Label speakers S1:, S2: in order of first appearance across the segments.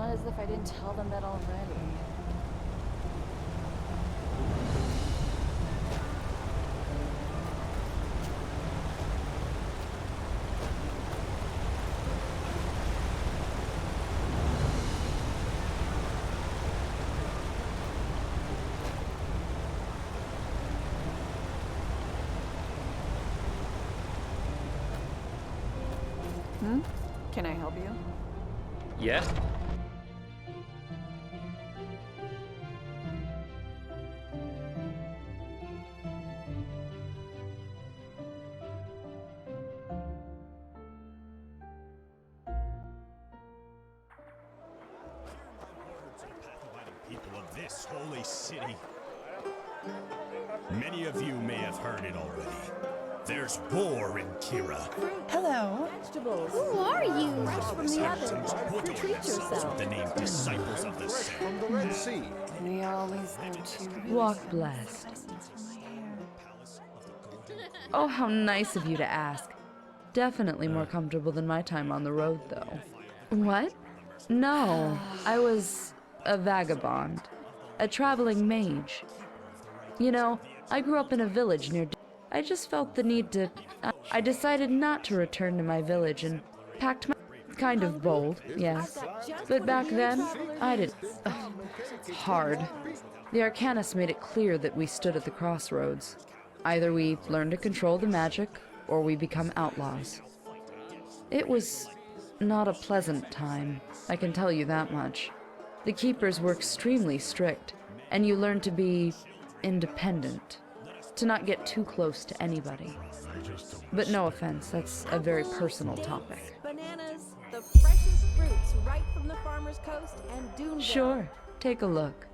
S1: Not as if I didn't tell them that already. Can I help you?
S2: Yeah?
S3: People of this holy city. Many of you may have heard it already. There's war in Kira.
S4: Hello.
S1: Vegetables.
S5: Who are you?
S1: Fresh from the oven. Treat yourself.
S3: The name Disciples of the
S6: Fresh from the Red Sea.
S1: We always go to
S7: Walk blessed. Oh, how nice of you to ask. Definitely more comfortable than my time on the road, though. What? No, I was a vagabond. A traveling mage. You know, I grew up in a village near... I just felt the need to... I decided not to return to my village and packed my... Kind of bold, yes. But back then, I didn't... hard. The Arcanist made it clear that we stood at the crossroads. Either we learn to control the magic, or we become outlaws. It was not a pleasant time, I can tell you that much. The keepers were extremely strict, and you learn to be independent, to not get too close to anybody. But no offense, that's a very personal topic.
S1: bananas, the freshest fruits right from the farmer's coast and Dune.
S7: Sure, take a look.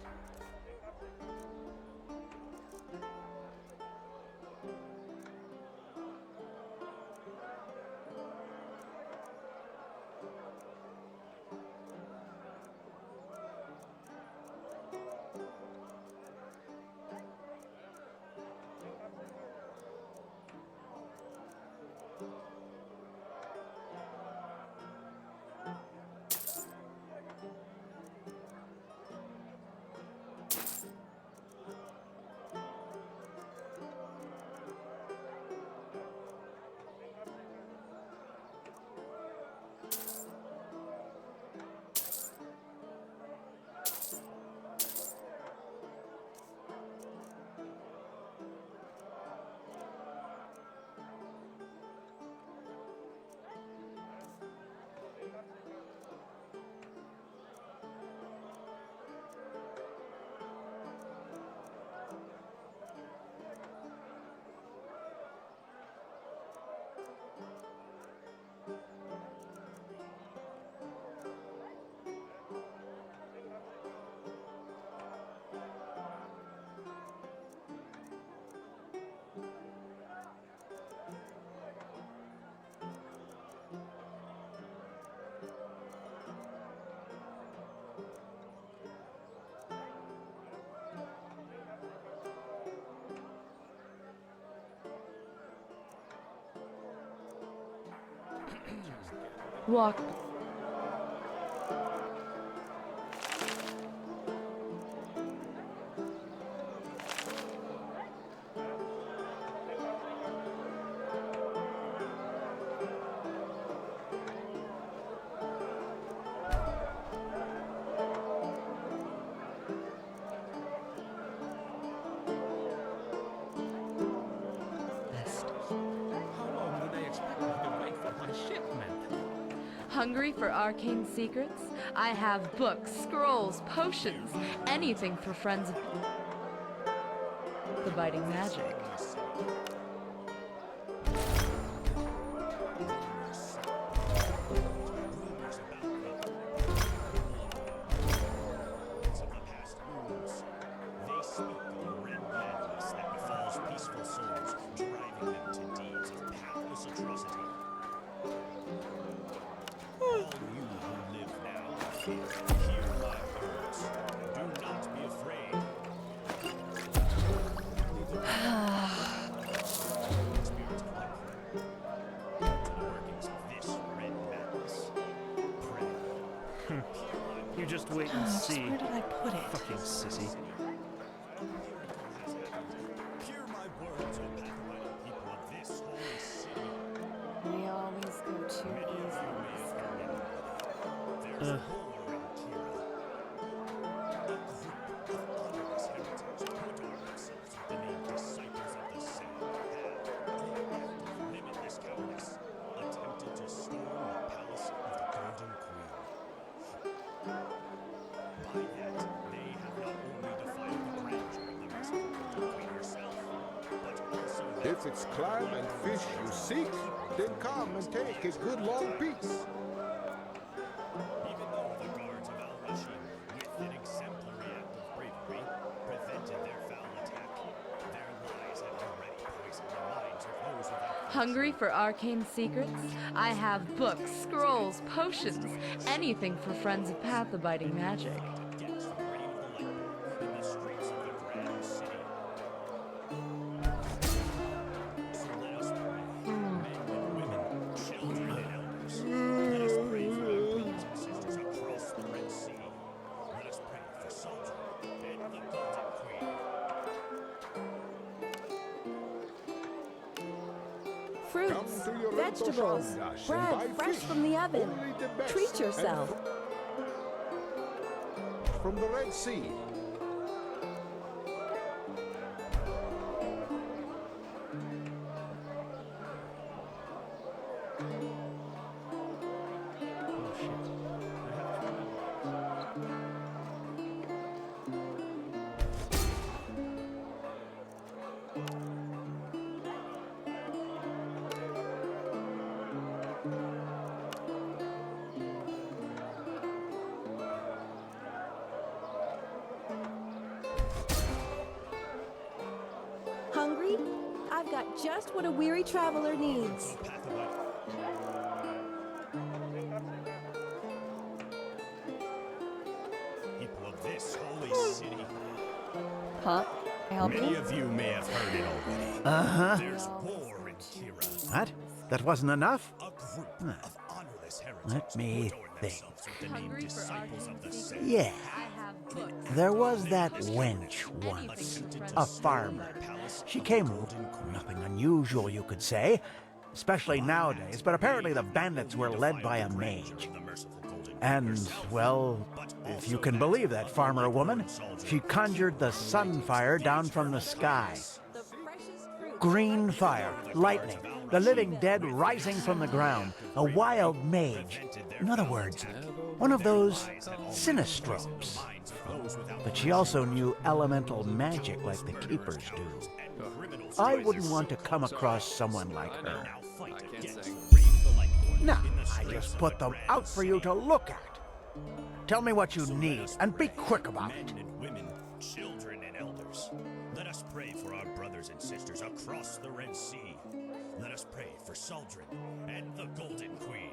S7: Walk. Hungry for arcane secrets? I have books, scrolls, potions, anything for friends of the biting magic.
S2: wait and see.
S4: Where did I put it?
S2: Fucking sissy.
S3: Hear my words, O pathfinder people of this holy city.
S4: We always go too easy.
S3: There's war in Kira. A group of honorless heretics who adorn themselves with the name Disciples of the Sand have, with limitless cowardice, attempted to storm the palace of the Golden Queen. By that, they have not only defied the grandeur of the merciful Golden Queen herself, but also the
S5: If it's climb and fish you seek, then come and take a good long peace.
S3: even though the guards of Al-Rashid, with an exemplary act of bravery, prevented their foul attack, their lies have already poisoned the minds of those without
S7: Hungry for arcane secrets? I have books, scrolls, potions, anything for friends of path-abiding magic.
S3: against the reign of the Lightborn in the streets of the Grand City. So let us pray, men and women, children and elders. Let us pray for our brothers and sisters across the Red Sea. Let us pray for Sultan and the Golden Queen.
S1: Fruits,
S5: Come to your
S1: vegetables,
S5: Dash and
S1: bread
S5: buy
S1: fresh
S5: fish.
S1: from the oven.
S5: Only the best
S1: Treat
S5: and
S1: yourself.
S5: From the Red Sea.
S2: Oh shit. I have to remember.
S1: Hungry? I've got just what a weary traveler needs.
S3: People of this holy city.
S4: Huh? I help
S3: Many
S4: you?
S3: of you may have heard it already.
S6: Uh-huh.
S3: There's war in Kira.
S6: What? That wasn't enough?
S3: A group of honorless heretics
S6: Let me
S3: who adorn
S6: think.
S3: themselves with the name
S7: Hungry for
S3: Disciples of the
S7: arcane
S3: Sand.
S6: Yeah.
S7: I have books.
S6: There was that wench once.
S7: Anything for
S6: A
S7: friends of
S6: farmer. She came, nothing unusual you could say, especially nowadays, but apparently the bandits were led by a mage. And, well, if you can believe that farmer woman, she conjured the sunfire down from the sky.
S1: The precious fruit.
S6: Green fire, lightning, the living dead rising from the ground, a wild mage. In other words, one of those sinistropes. But she also knew elemental magic like the keepers do. I wouldn't want to come across someone like her. Now, I just put them out for you to look at. Tell me what you need, and be quick about it.
S3: Men and women, children and elders. Let us pray for our brothers and sisters across the Red Sea. Let us pray for Saldrin and the Golden Queen.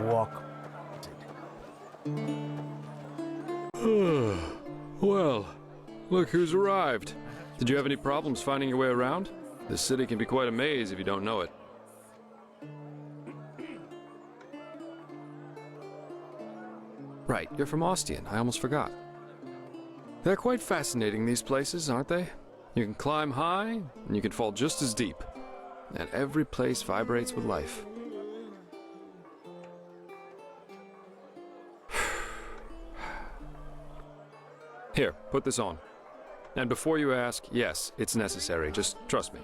S6: Walk.
S8: Well, look who's arrived. Did you have any problems finding your way around? This city can be quite a maze if you don't know it. Right, you're from Ostian. I almost forgot. They're quite fascinating, these places, aren't they? You can climb high, and you can fall just as deep. And every place vibrates with life. Here, put this on. And before you ask, yes, it's necessary. Just trust me.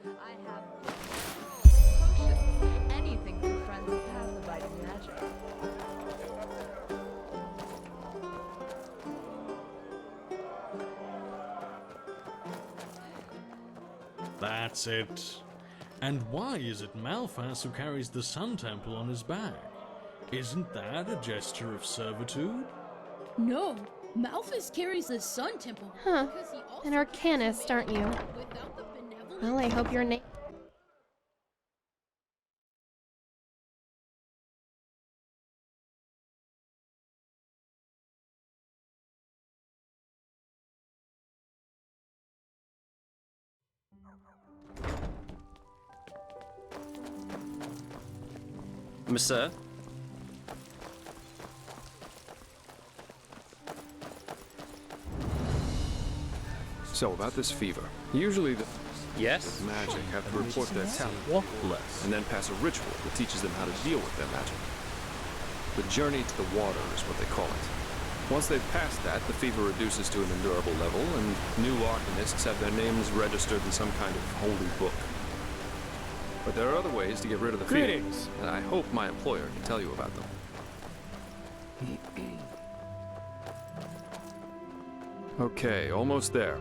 S7: I have potions, anything for friends who have the biting magic.
S2: That's it. And why is it Malphas who carries the Sun Temple on his back? Isn't that a gesture of servitude?
S9: No, Malphas carries the Sun Temple.
S10: Huh.
S9: Because he also
S10: An arcanist, aren't you?
S9: without the benevolent
S10: Well, I hope your name...
S11: Monsieur?
S8: So, about this fever. Usually the
S11: Yes?
S8: magic have to report their talent,
S11: What bless?
S8: and then pass a ritual that teaches them how to deal with their magic. The journey to the water is what they call it. Once they've passed that, the fever reduces to an endurable level, and new arcanists have their names registered in some kind of holy book. But there are other ways to get rid of the fever, and I hope my employer can tell you about them. Okay, almost there.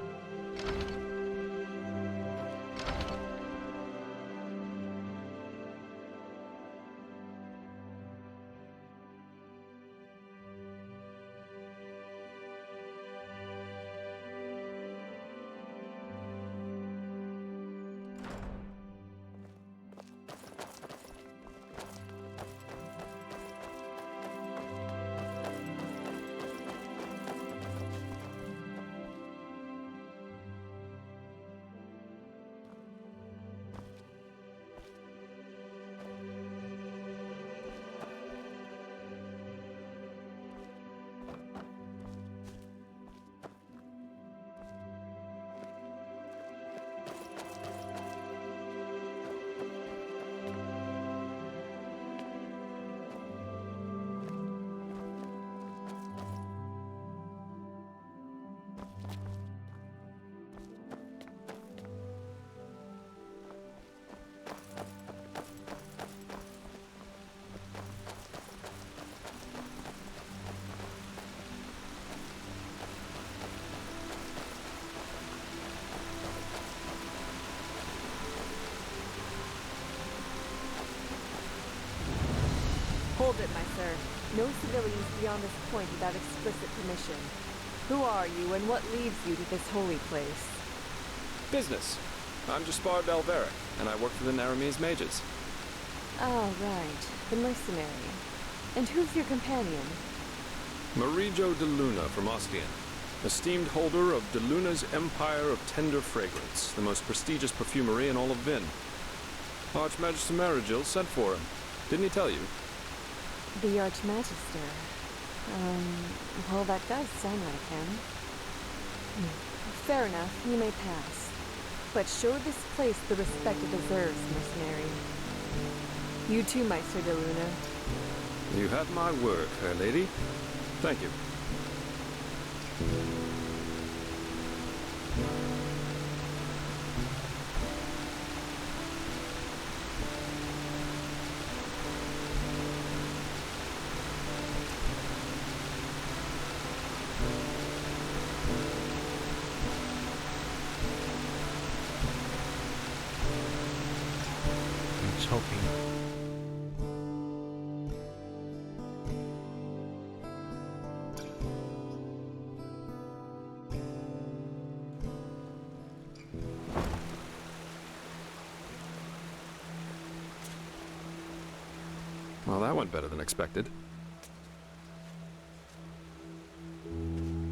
S12: Hold it, my sir. No civilians beyond this point without explicit permission. Who are you, and what leads you to this holy place?
S8: Business. I'm Jaspard Belveric, and I work for the Naramese mages.
S12: Ah, right. The mercenary. And who's your companion?
S8: Marijo de Luna from Ostian, esteemed holder of de Luna's Empire of Tender Fragrance, the most prestigious perfumery in all of Vin. Archmagister Marigil sent for him. Didn't he tell you?
S12: The Archmagister. Well, that does sound like him. Fair enough, you may pass. But show this place the respect it deserves, mercenary. You too, Meister de Luna.
S8: You have my word, fair lady. Thank you.
S6: I was hoping.
S8: Well, that went better than expected.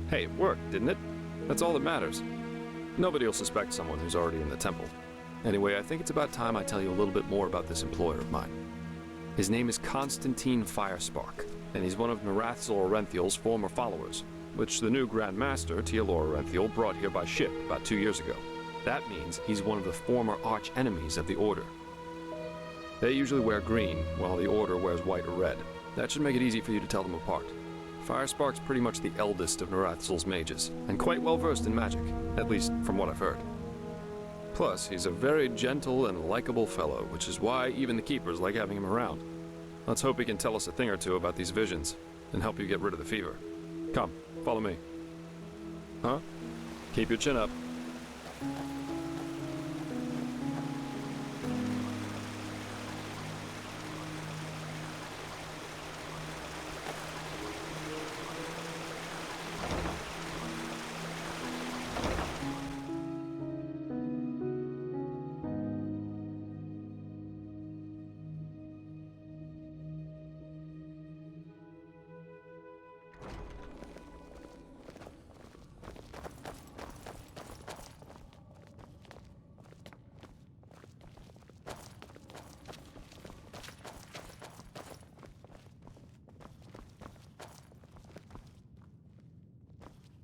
S8: Hey, it worked, didn't it? That's all that matters. Nobody will suspect someone who's already in the temple. Anyway, I think it's about time I tell you a little bit more about this employer of mine. His name is Constantine Firespark. and he's one of Arantheal's former followers, which the new Grand Master, Tealor Arantheal, brought here by ship about 2 years ago. That means he's one of the former arch-enemies of the Order. They usually wear green, while the Order wears white or red. That should make it easy for you to tell them apart. Firespark's pretty much the eldest of Arantheal's mages, and quite well versed in magic, at least from what I've heard. Plus, he's a very gentle and likable fellow, which is why even the Keepers like having him around. Let's hope he can tell us a thing or two about these visions, and help you get rid of the fever. Come, follow me. Huh? Keep your chin up.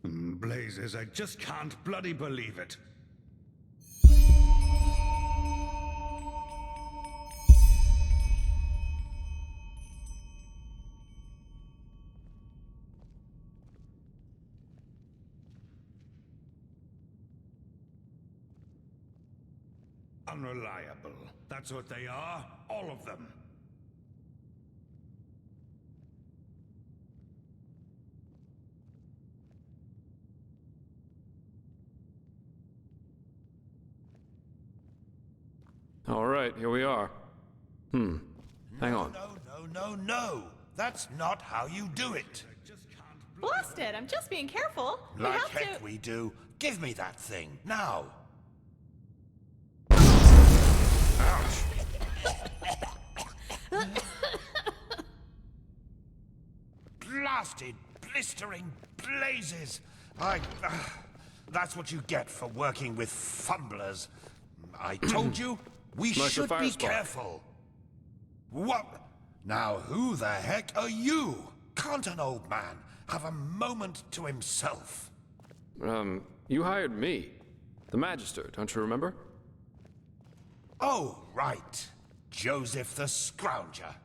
S3: Blazes, I just can't bloody believe it. Unreliable. That's what they are, all of them.
S8: All right, here we are. Hang on.
S3: No. That's not how you do it.
S10: Blast it! I'm just being careful.
S3: Like heck we do. Give me that thing, now. Ouch. Blasted, blistering blazes. That's what you get for working with fumblers. I told you, we should be careful. What? Now, who the heck are you? Can't an old man have a moment to himself?
S8: You hired me. The Magister, don't you remember?
S3: Oh, right. Joseph the Scrounger.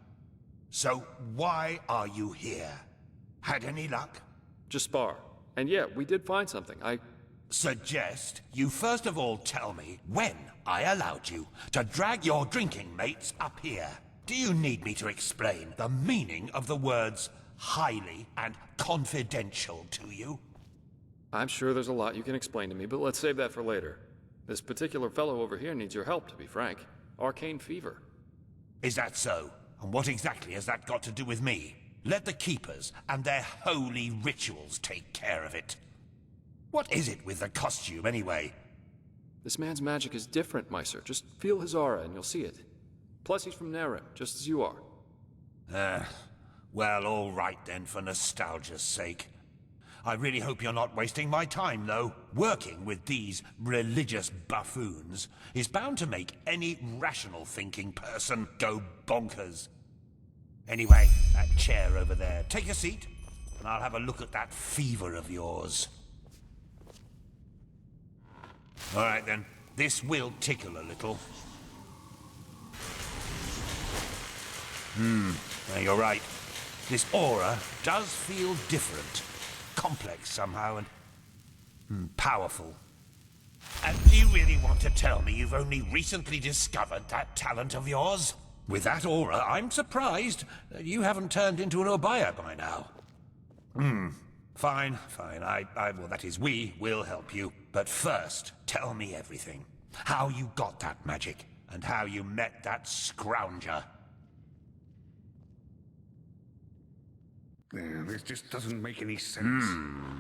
S3: So, why are you here? Had any luck?
S8: Just spar. And yeah, we did find something.
S3: Suggest you first of all tell me when I allowed you to drag your drinking mates up here. Do you need me to explain the meaning of the words highly and confidential to you?
S8: I'm sure there's a lot you can explain to me, but let's save that for later. This particular fellow over here needs your help, to be frank. Arcane fever.
S3: Is that so? And what exactly has that got to do with me? Let the Keepers and their holy rituals take care of it. What is it with the costume, anyway?
S8: This man's magic is different, Meister. Just feel his aura and you'll see it. Plus, he's from Naren, just as you are.
S3: Well, all right then, for nostalgia's sake. I really hope you're not wasting my time, though. Working with these religious buffoons is bound to make any rational thinking person go bonkers. Anyway, that chair over there. Take a seat, and I'll have a look at that fever of yours. All right, then. This will tickle a little. You're right. This aura does feel different. Complex somehow, and powerful. And do you really want to tell me you've only recently discovered that talent of yours? With that aura, I'm surprised that you haven't turned into an Obaya by now. Fine. Well, that is, we will help you. But first, tell me everything. How you got that magic, and how you met that Scrounger.
S5: This just doesn't make any sense.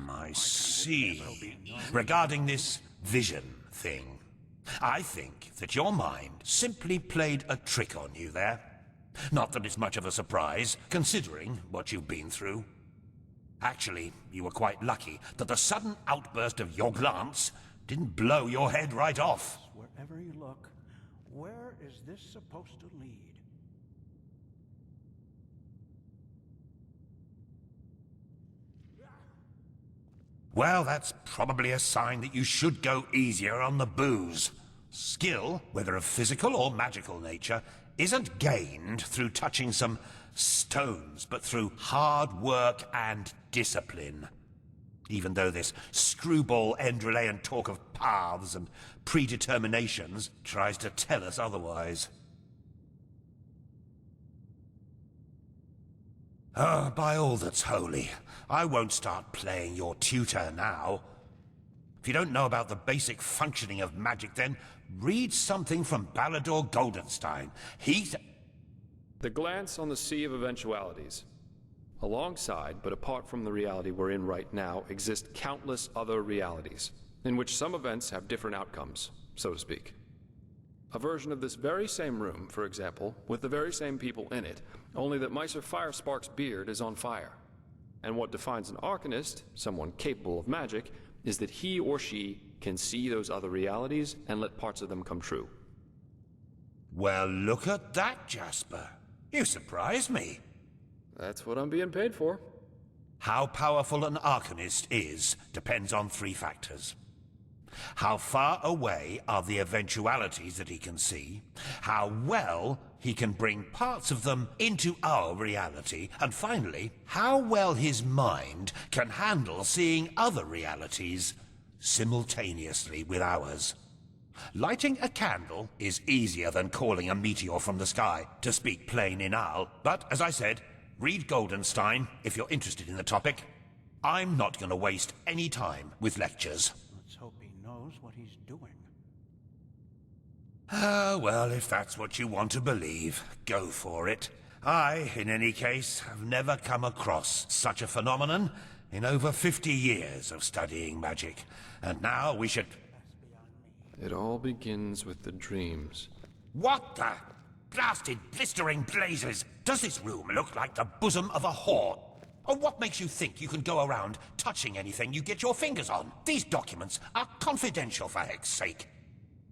S3: I see. Regarding this vision thing, I think that your mind simply played a trick on you there. Not that it's much of a surprise, considering what you've been through. Actually, you were quite lucky that the sudden outburst of your glance didn't blow your head right off.
S6: Wherever you look, where is this supposed to lead?
S13: Well, that's probably a sign that you should go easier on the booze. Skill, whether of physical or magical nature, isn't gained through touching some stones, but through hard work and discipline. Even though this screwball Enderalian talk of paths and predeterminations tries to tell us otherwise. Oh, by all that's holy, I won't start playing your tutor now. If you don't know about the basic functioning of magic, then read something from Ballador Goldenstein.
S8: The glance on the sea of eventualities. Alongside, but apart from the reality we're in right now, exist countless other realities, in which some events have different outcomes, so to speak. A version of this very same room, for example, with the very same people in it, only that Meister Firespark's beard is on fire. And what defines an Arcanist, someone capable of magic, is that he or she can see those other realities and let parts of them come true.
S13: Well, look at that, Jasper. You surprise me.
S8: That's what I'm being paid for.
S13: How powerful an Arcanist is depends on 3 factors. How far away are the eventualities that he can see, how well he can bring parts of them into our reality, and finally, how well his mind can handle seeing other realities simultaneously with ours. Lighting a candle is easier than calling a meteor from the sky, to speak plain in Al, but as I said, read Goldenstein if you're interested in the topic. I'm not going to waste any time with lectures.
S6: Let's hope he knows what he's doing.
S13: Well, if that's what you want to believe, go for it. I, in any case, have never come across such a phenomenon in over 50 years of studying magic. And now we should...
S8: It all begins with the dreams.
S13: What the blasted blistering blazes? Does this room look like the bosom of a whore? Or what makes you think you can go around touching anything you get your fingers on? These documents are confidential, for heck's sake.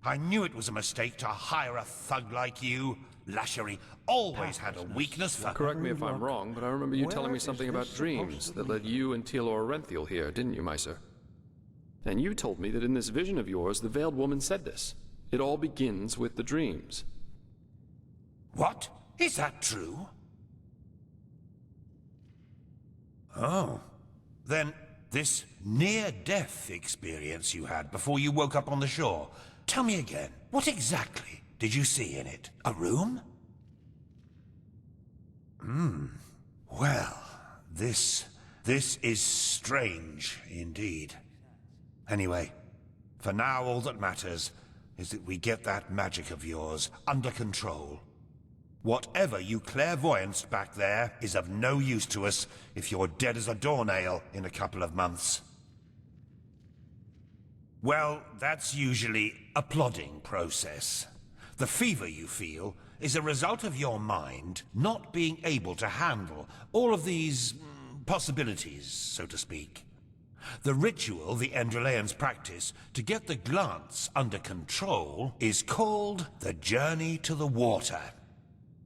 S13: I knew it was a mistake to hire a thug like you. Lishari always had a weakness for...
S8: Correct me if I'm wrong, but I remember you telling me something about dreams that led you and Tealor Arantheal here, didn't you, Meister? And you told me that in this vision of yours, the Veiled Woman said this. It all begins with the dreams.
S13: What? Is that true? Oh. Then this near-death experience you had before you woke up on the shore. Tell me again, what exactly did you see in it? A room? Well, this is strange indeed. Anyway, for now all that matters is that we get that magic of yours under control. Whatever you clairvoyanced back there is of no use to us if you're dead as a doornail in a couple of months. Well, that's usually a plodding process. The fever you feel is a result of your mind not being able to handle all of these possibilities, so to speak. The ritual the Enderalians practice to get the glance under control is called the Journey to the Water.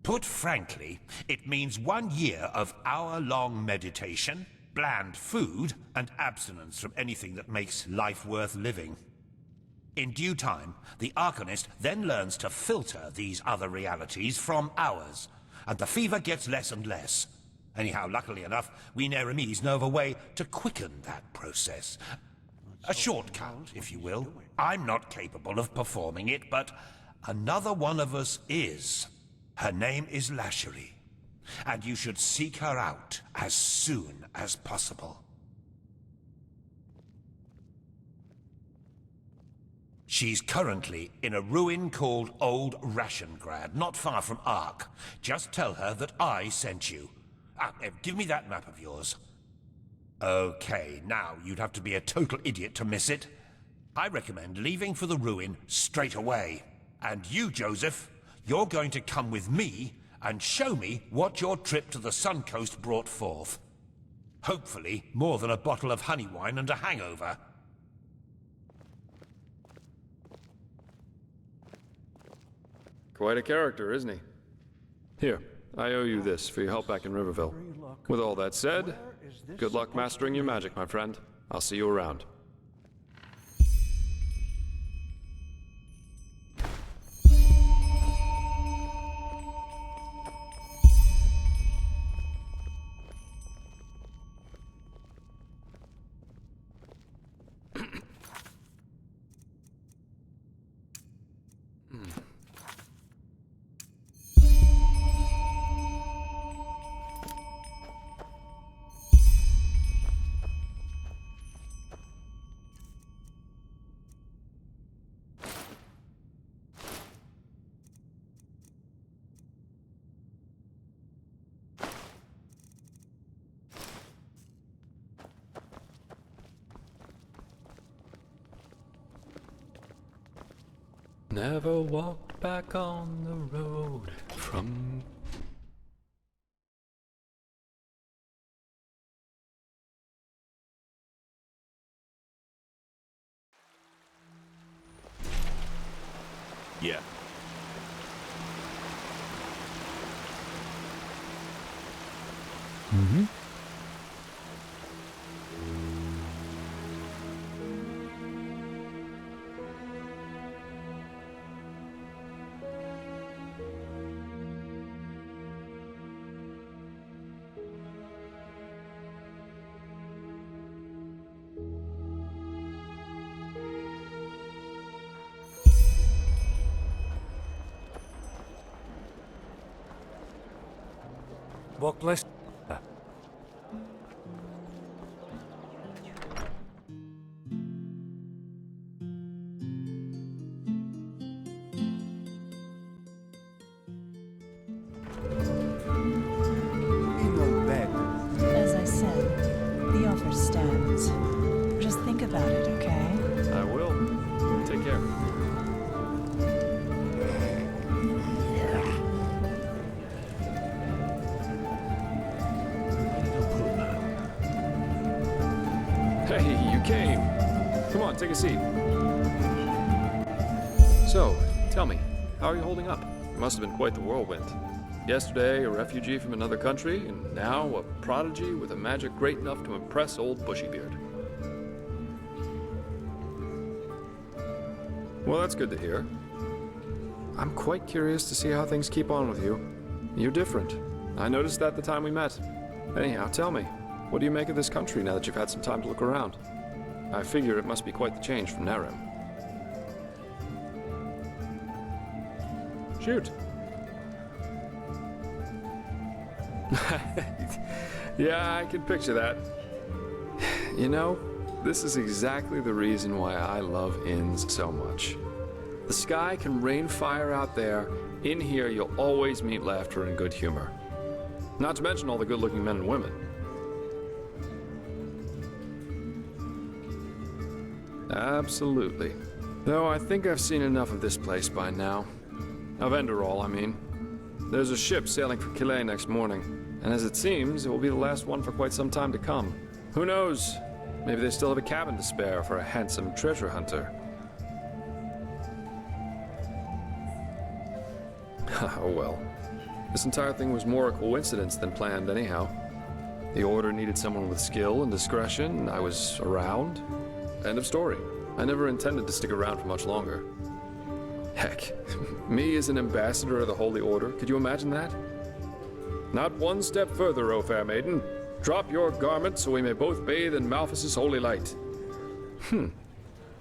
S13: Put frankly, it means 1 year of hour-long meditation, bland food, and abstinence from anything that makes life worth living. In due time, the Arcanist then learns to filter these other realities from ours, and the fever gets less and less. Anyhow, luckily enough, we Neremes know of a way to quicken that process. A shortcut, if you will. I'm not capable of performing it, but another one of us is. Her name is Lishari, and you should seek her out as soon as possible. She's currently in a ruin called Old Rashengrad, not far from Ark. Just tell her that I sent you. Give me that map of yours. Okay, now you'd have to be a total idiot to miss it. I recommend leaving for the ruin straight away. And you, Joseph, you're going to come with me and show me what your trip to the Sun Coast brought forth. Hopefully, more than a bottle of honey wine and a hangover.
S8: Quite a character, isn't he? Here, I owe you this for your help back in Riverville. With all that said, good luck mastering your magic, my friend. I'll see you around. Never walk back on the road from...
S11: Yeah.
S6: Mm-hmm.
S14: Walk less.
S15: As I said, the offer stands. Just think about it, okay?
S8: I will. Take care. Hey, you came. Come on, take a seat. So, tell me, how are you holding up? It must have been quite the whirlwind. Yesterday, a refugee from another country, and now a prodigy with a magic great enough to impress old Bushybeard. Well, that's good to hear. I'm quite curious to see how things keep on with you. You're different. I noticed that the time we met. Anyhow, tell me, what do you make of this country now that you've had some time to look around? I figure it must be quite the change from Narem. Shoot. Yeah, I can picture that. You know, this is exactly the reason why I love inns so much. The sky can rain fire out there. In here, you'll always meet laughter and good humor. Not to mention all the good-looking men and women. Absolutely. Though I think I've seen enough of this place by now. Of Enderal, I mean. There's a ship sailing for Calais next morning. And as it seems, it will be the last one for quite some time to come. Who knows? Maybe they still have a cabin to spare for a handsome treasure hunter. Oh well. This entire thing was more a coincidence than planned anyhow. The Order needed someone with skill and discretion, and I was around. End of story. I never intended to stick around for much longer. Heck, me as an ambassador of the Holy Order, could you imagine that? Not one step further, O fair maiden. Drop your garment so we may both bathe in Malphas's holy light.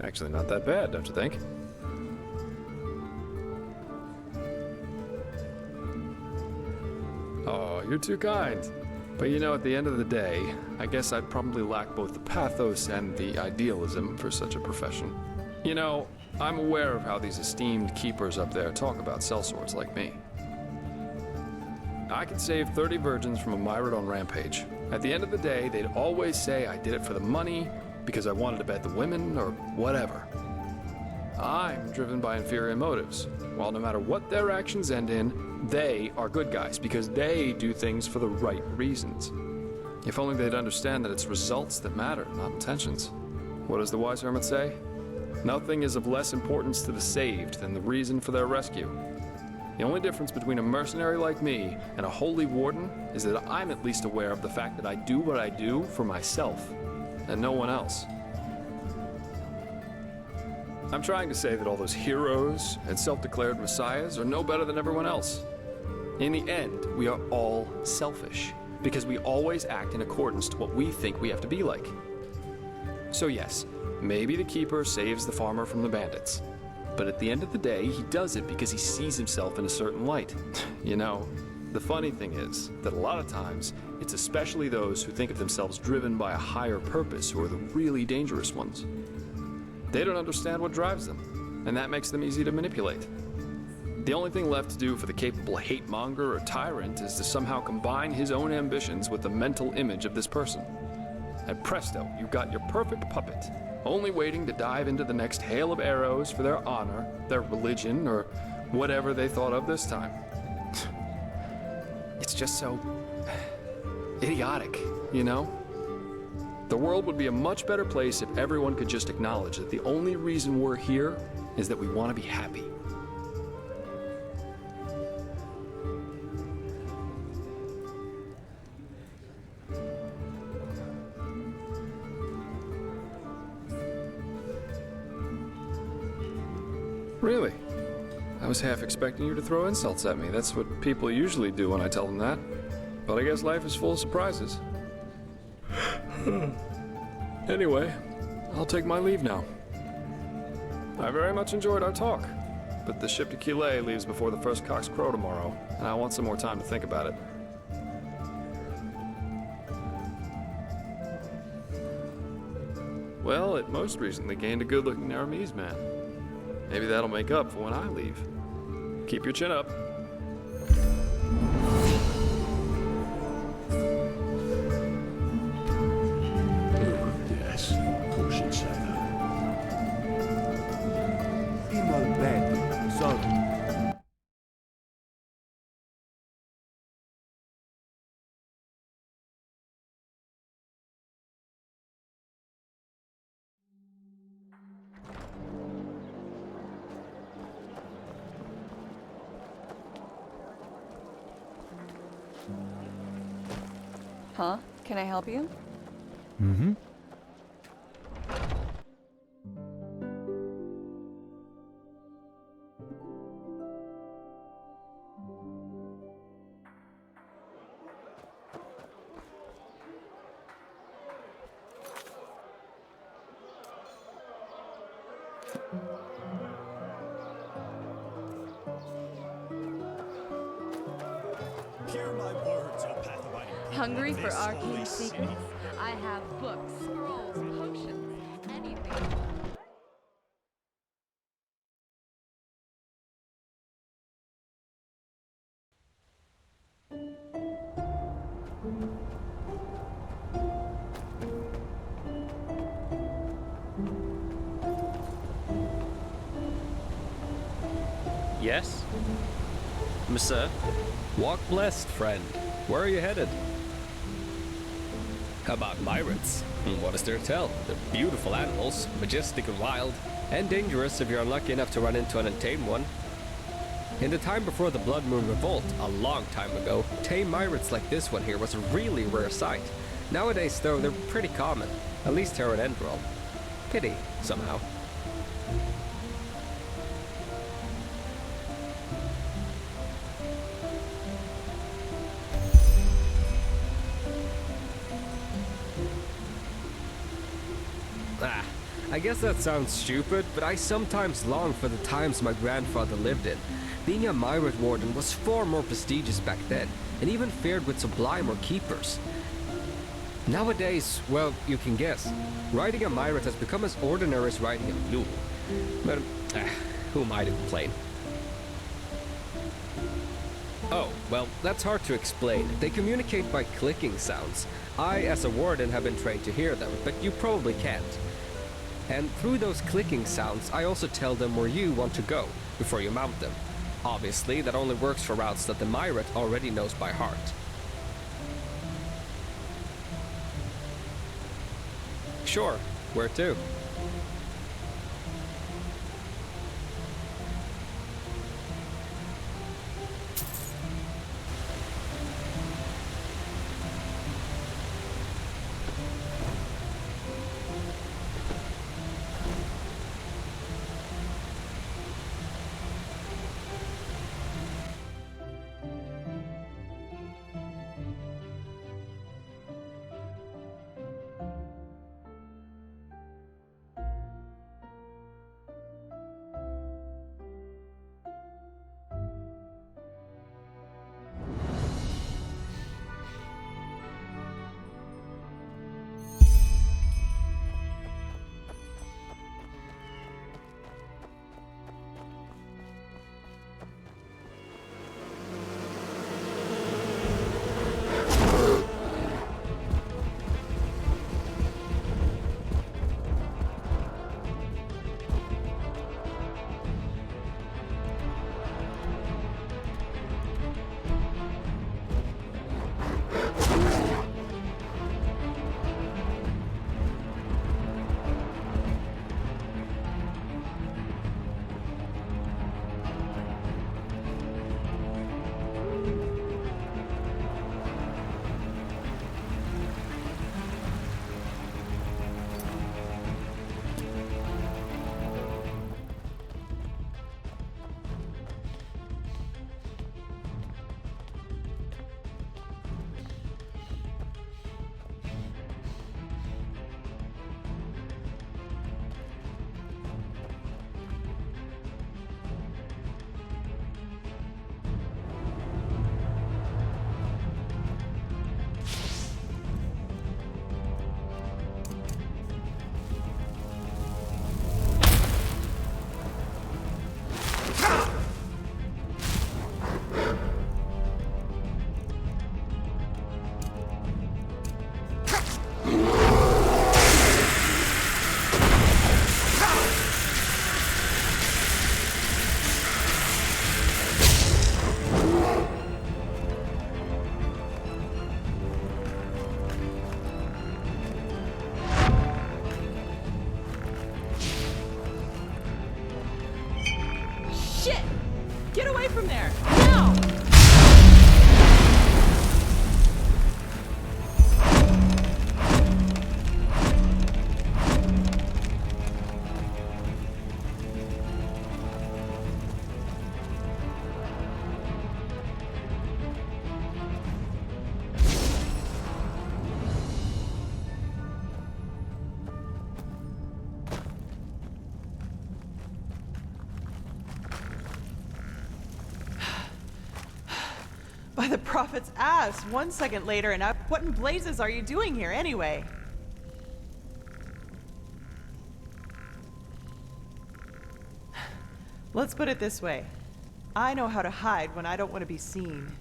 S8: Actually not that bad, don't you think? Oh, you're too kind. But you know, at the end of the day, I guess I'd probably lack both the pathos and the idealism for such a profession. You know, I'm aware of how these esteemed keepers up there talk about sellswords like me. I could save 30 virgins from a Myrid on Rampage. At the end of the day, they'd always say I did it for the money, because I wanted to bed the women, or whatever. I'm driven by inferior motives, while no matter what their actions end in, they are good guys, because they do things for the right reasons. If only they'd understand that it's results that matter, not intentions. What does the wise hermit say? Nothing is of less importance to the saved than the reason for their rescue. The only difference between a mercenary like me and a holy warden is that I'm at least aware of the fact that I do what I do for myself. and no one else. I'm trying to say that all those heroes and self-declared messiahs are no better than everyone else. In the end, we are all selfish, because we always act in accordance to what we think we have to be like. So yes, maybe the Keeper saves the farmer from the bandits. But at the end of the day, he does it because he sees himself in a certain light. You know, the funny thing is that a lot of times, it's especially those who think of themselves driven by a higher purpose who are the really dangerous ones. They don't understand what drives them, and that makes them easy to manipulate. The only thing left to do for the capable hate-monger or tyrant is to somehow combine his own ambitions with the mental image of this person. And presto, you've got your perfect puppet, only waiting to dive into the next hail of arrows for their honor, their religion, or whatever they thought of this time. It's just so idiotic, you know? The world would be a much better place if everyone could just acknowledge that the only reason we're here is that we want to be happy. Really? I was half expecting you to throw insults at me. That's what people usually do when I tell them that. But I guess life is full of surprises. Anyway, I'll take my leave now. I very much enjoyed our talk, but the ship to Quillet leaves before the first cocks crow tomorrow, and I want some more time to think about it. Well, it most recently gained a good-looking Aramese man. Maybe that'll make up for when I leave. Keep your chin up.
S3: Yes, conoscenze.
S4: Huh? Can I help you?
S6: Mm-hmm.
S3: Hear my words, O path-abiding.
S7: Hungry for arcane secrets? I have books, scrolls, potions, anything.
S14: Yes? Monsieur? Walk blessed, friend. Where are you headed? About pirates? What is there to tell? They're beautiful animals, majestic and wild, and dangerous if you're unlucky enough to run into an untamed one. In the time before the Blood Moon Revolt, a long time ago, tame pirates like this one here was a really rare sight. Nowadays, though, they're pretty common, at least here at Enderal. Pity, somehow. I guess that sounds stupid, but I sometimes long for the times my grandfather lived in. Being a Myriad Warden was far more prestigious back then, and even fared with sublimer keepers. Nowadays, well, you can guess. Riding a Myriad has become as ordinary as riding a mule. But, who am I to complain? Oh, well, that's hard to explain. They communicate by clicking sounds. I, as a warden, have been trained to hear them, but you probably can't. And through those clicking sounds, I also tell them where you want to go before you mount them. Obviously, that only works for routes that the Myriad already knows by heart. Sure, where to?
S10: from there! Now! By the prophet's ass! 1 second later and what in blazes are you doing here anyway? Let's put it this way. I know how to hide when I don't want to be seen.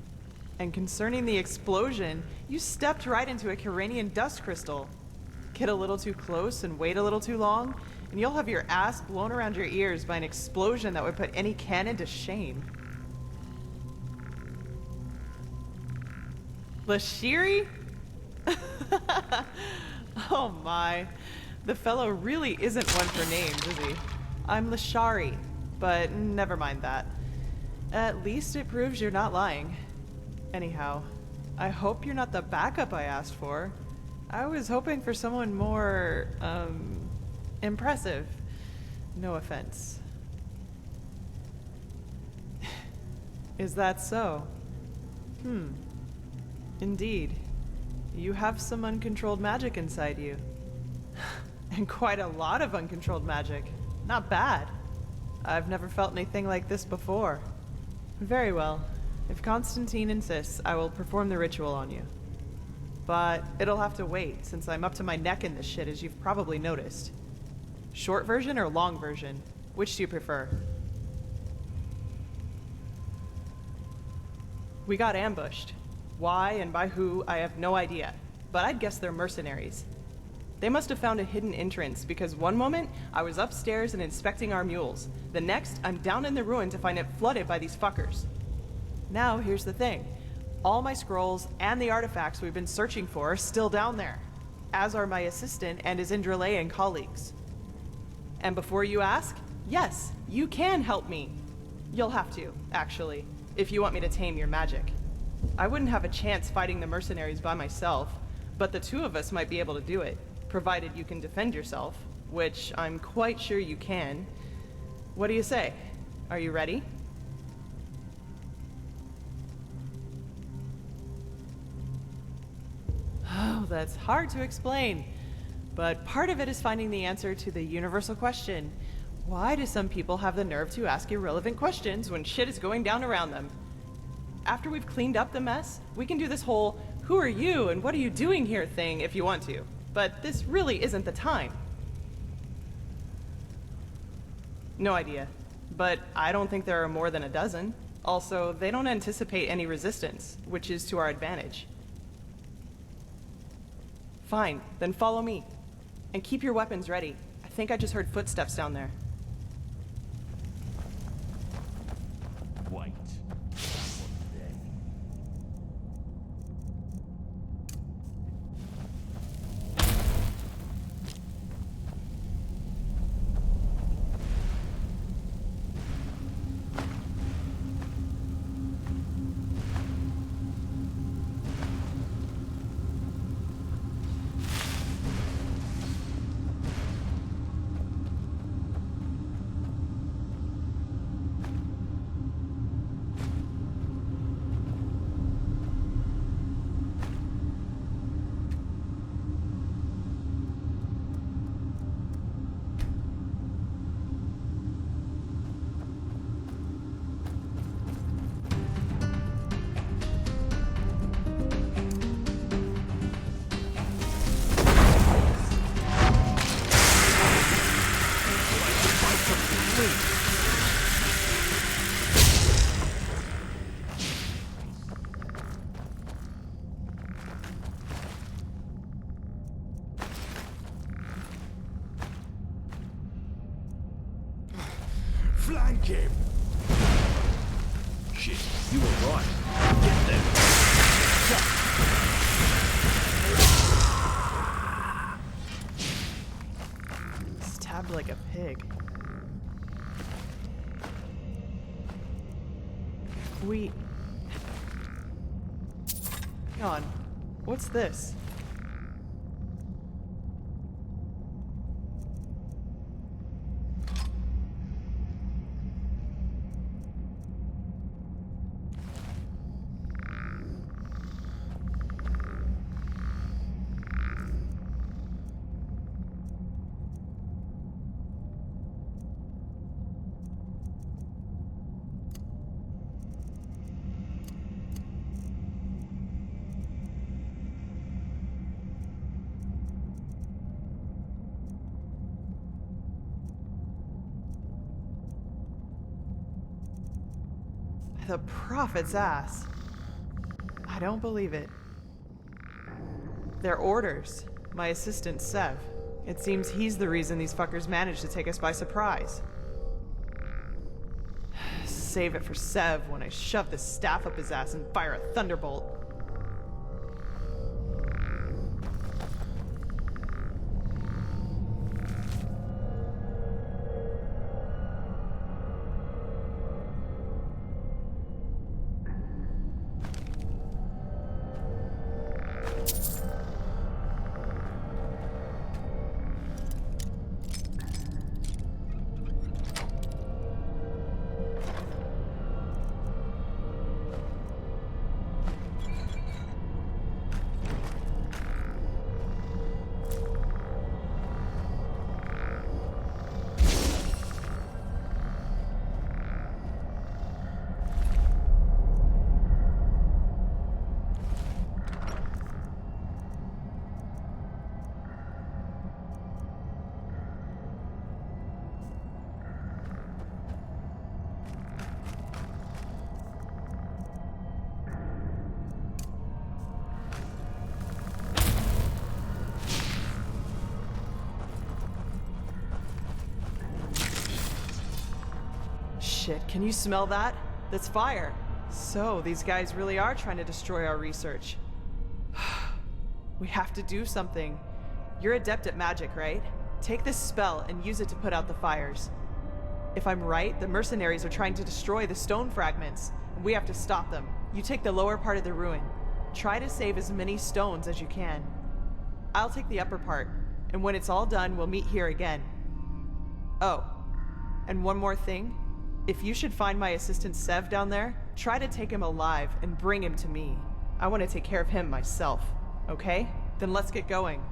S10: And concerning the explosion, you stepped right into a Kiranian dust crystal. Get a little too close and wait a little too long, and you'll have your ass blown around your ears by an explosion that would put any cannon to shame. Lishari? Oh my. The fellow really isn't one for names, is he? I'm Lishari, but never mind that. At least it proves you're not lying. Anyhow, I hope you're not the backup I asked for. I was hoping for someone more, impressive. No offense. Is that so? Indeed. You have some uncontrolled magic inside you. And quite a lot of uncontrolled magic. Not bad. I've never felt anything like this before. Very well. If Constantine insists, I will perform the ritual on you. But it'll have to wait, since I'm up to my neck in this shit, as you've probably noticed. Short version or long version? Which do you prefer? We got ambushed. Why and by who, I have no idea, but I'd guess they're mercenaries. They must have found a hidden entrance, because one moment, I was upstairs and inspecting our mules. The next, I'm down in the ruin to find it flooded by these fuckers. Now, here's the thing. All my scrolls and the artifacts we've been searching for are still down there, as are my assistant and his Enderalayan colleagues. And before you ask, yes, you can help me. You'll have to, actually, if you want me to tame your magic. I wouldn't have a chance fighting the mercenaries by myself, but the two of us might be able to do it, provided you can defend yourself, which I'm quite sure you can. What do you say? Are you ready? Oh, that's hard to explain, but part of it is finding the answer to the universal question. Why do some people have the nerve to ask irrelevant questions when shit is going down around them? After we've cleaned up the mess, we can do this whole, who are you and what are you doing here thing if you want to. But this really isn't the time. No idea. But I don't think there are more than a dozen. Also, they don't anticipate any resistance, which is to our advantage. Fine, then follow me. And keep your weapons ready. I think I just heard footsteps down there.
S3: Wait.
S13: Flank him!
S3: Shit, you were right. Get them.
S10: Stabbed like a pig. Hang on. What's this? The prophet's ass. I don't believe it. They're orders. My assistant, Sev. It seems he's the reason these fuckers managed to take us by surprise. Save it for Sev when I shove the staff up his ass and fire a thunderbolt. Shit, can you smell that? That's fire. So, these guys really are trying to destroy our research. We have to do something. You're adept at magic, right? Take this spell and use it to put out the fires. If I'm right, the mercenaries are trying to destroy the stone fragments, and we have to stop them. You take the lower part of the ruin. Try to save as many stones as you can. I'll take the upper part, and when it's all done, we'll meet here again. Oh, and one more thing. If you should find my assistant Sev down there, try to take him alive and bring him to me. I want to take care of him myself, okay? Then let's get going.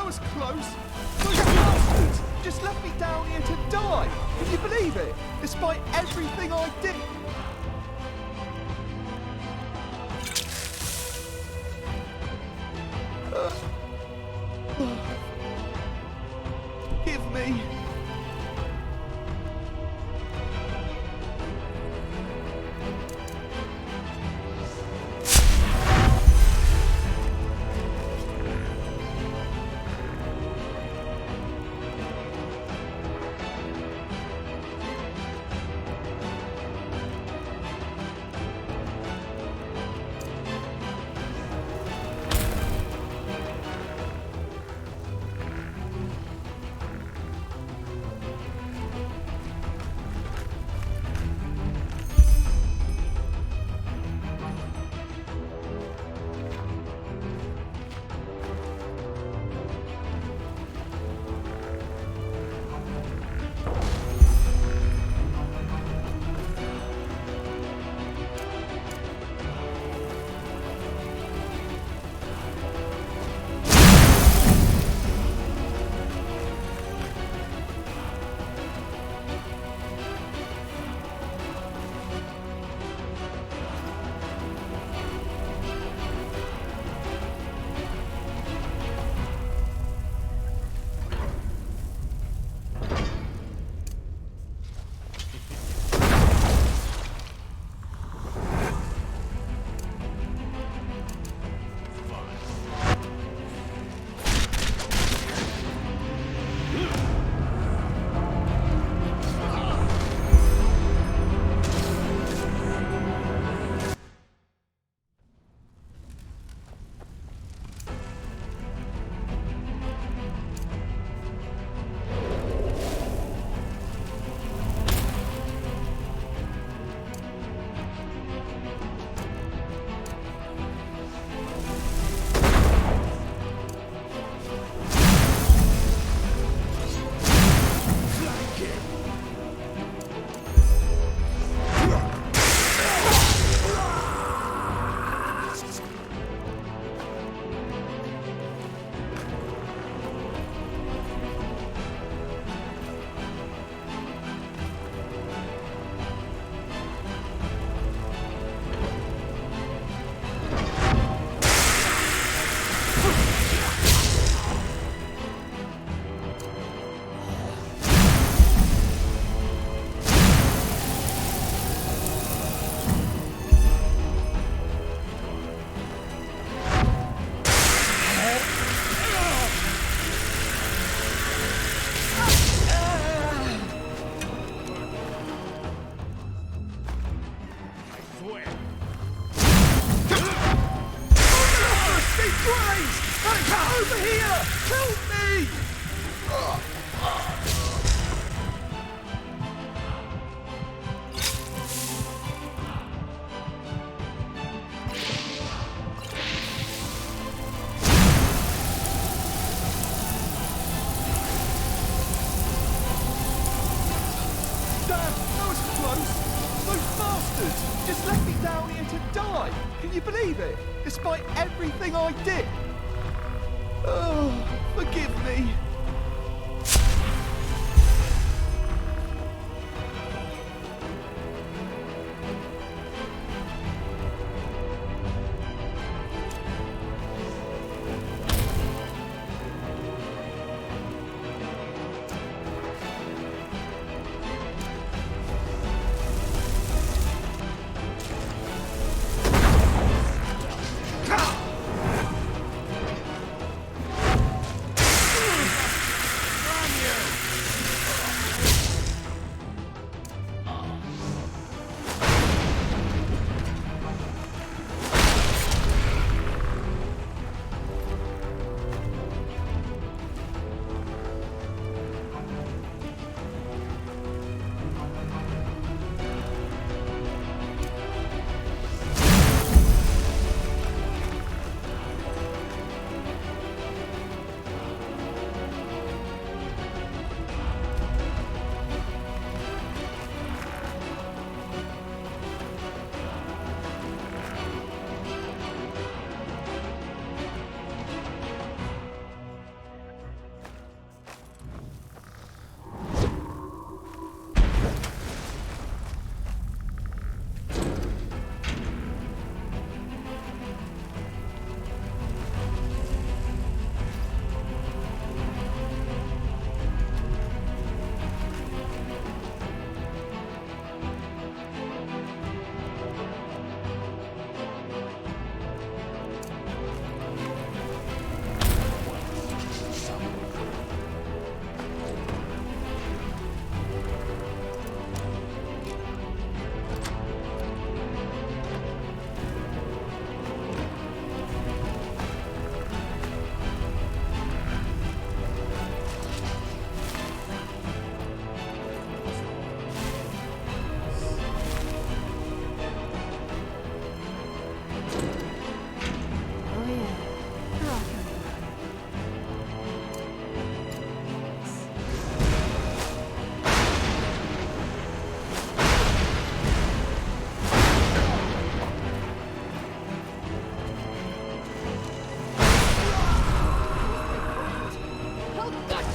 S16: that was close. Those bastards just left me down here to die. Can you believe it? Despite everything I did. Give me. Over here! Help me! Dad, that was close! Those bastards just left me down here to die! Can you believe it? Despite everything I did! Oh, forgive me.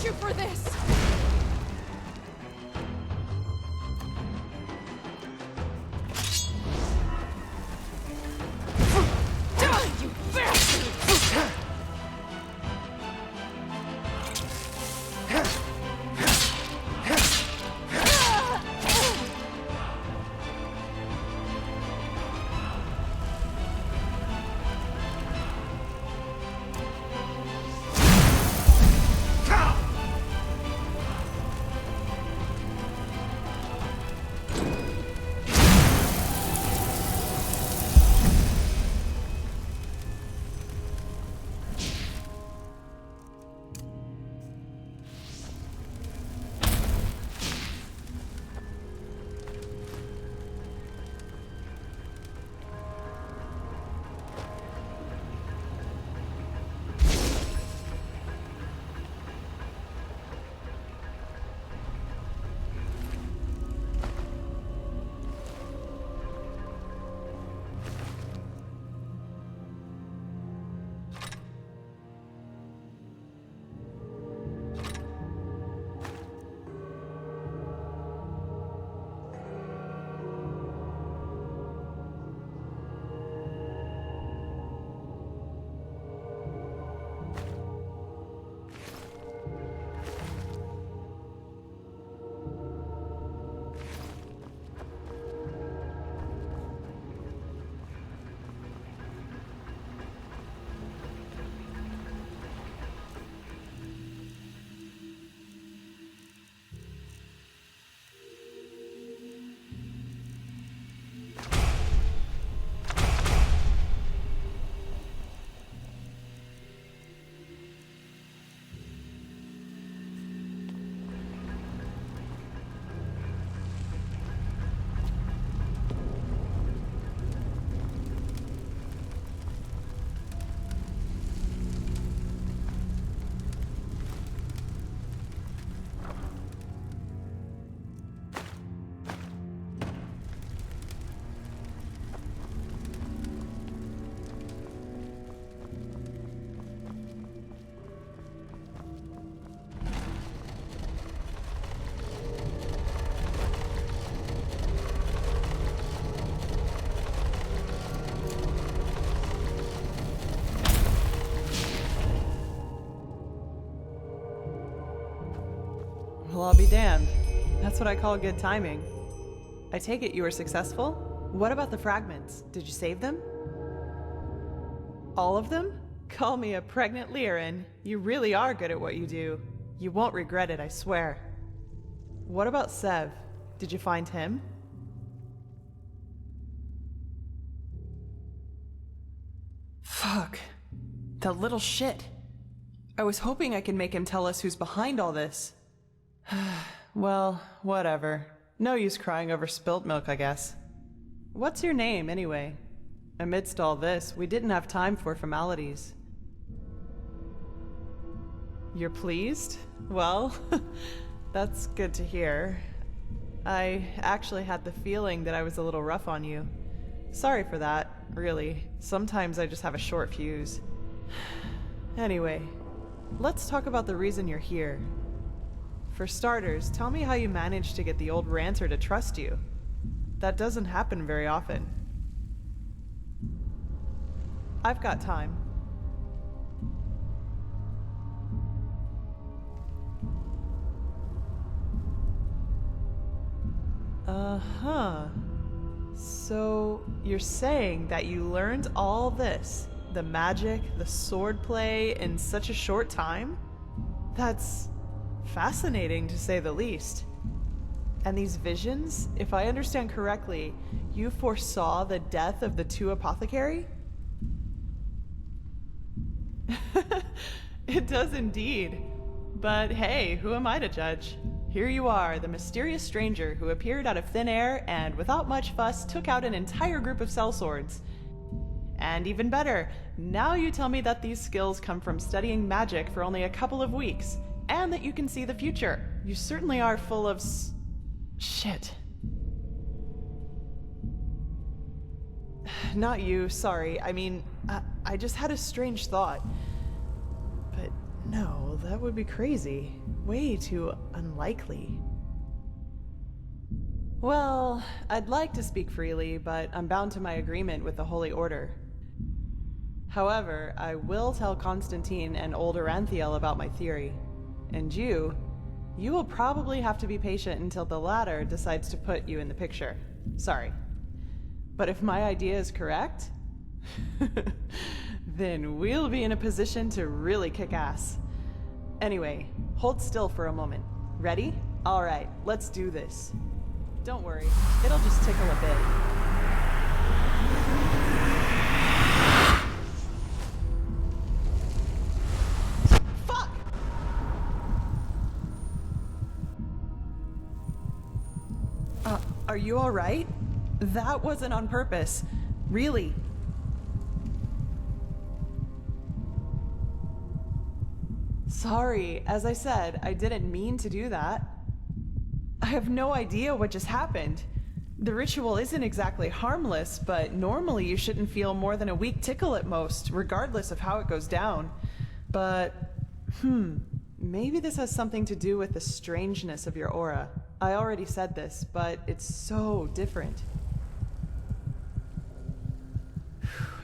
S1: you for this! Die, you bastard!
S10: Well, I'll be damned. That's what I call good timing. I take it you were successful? What about the fragments? Did you save them? All of them? Call me a pregnant Lyran. You really are good at what you do. You won't regret it, I swear. What about Sev? Did you find him? Fuck. That little shit. I was hoping I could make him tell us who's behind all this. Well, whatever. No use crying over spilt milk, I guess. What's your name, anyway? Amidst all this, we didn't have time for formalities. You're pleased? Well, that's good to hear. I actually had the feeling that I was a little rough on you. Sorry for that, really. Sometimes I just have a short fuse. Anyway, let's talk about the reason you're here. For starters, tell me how you managed to get the old ranter to trust you. That doesn't happen very often. I've got time. Uh-huh. So, you're saying that you learned all this, the magic, the swordplay, in such a short time? That's fascinating, to say the least. And these visions, if I understand correctly, you foresaw the death of the two apothecary? It does indeed. But hey, who am I to judge? Here you are, the mysterious stranger who appeared out of thin air and, without much fuss, took out an entire group of sellswords. And even better, now you tell me that these skills come from studying magic for only a couple of weeks, and that you can see the future. You certainly are full of shit. Not you, sorry. I mean, I just had a strange thought. But No, that would be crazy. Way too unlikely. Well, I'd like to speak freely, but I'm bound to my agreement with the Holy Order. However, I will tell Constantine and old Arantheal about my theory. And you will probably have to be patient until the latter decides to put you in the picture. Sorry. But if my idea is correct, then we'll be in a position to really kick ass. Anyway, hold still for a moment. Ready? All right, let's do this. Don't worry, it'll just tickle a bit. Fuck! Are you all right? That wasn't on purpose. Really. Sorry, as I said, I didn't mean to do that. I have no idea what just happened. The ritual isn't exactly harmless, but normally you shouldn't feel more than a weak tickle at most, regardless of how it goes down. But, maybe this has something to do with the strangeness of your aura. I already said this, but it's so different.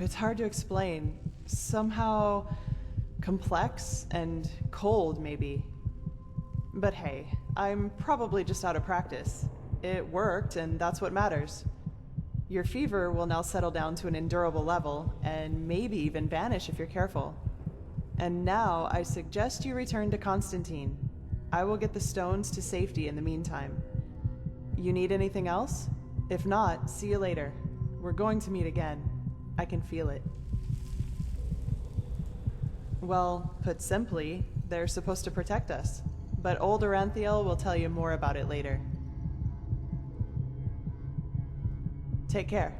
S10: It's hard to explain. Somehow complex and cold, maybe. But hey, I'm probably just out of practice. It worked, and that's what matters. Your fever will now settle down to an endurable level, and maybe even vanish if you're careful. And now I suggest you return to Constantine. I will get the stones to safety in the meantime. You need anything else? If not, see you later. We're going to meet again. I can feel it. Well, put simply, they're supposed to protect us. But old Arantheal will tell you more about it later. Take care.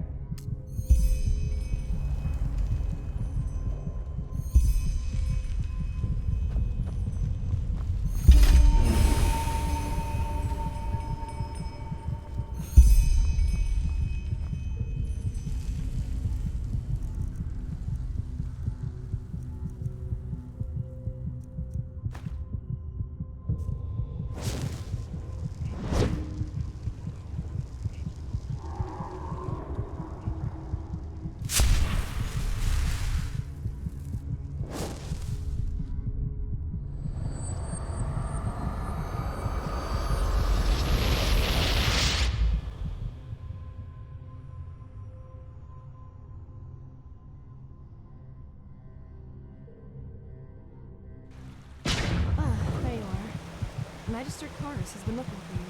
S17: Magister Carus has been looking for you.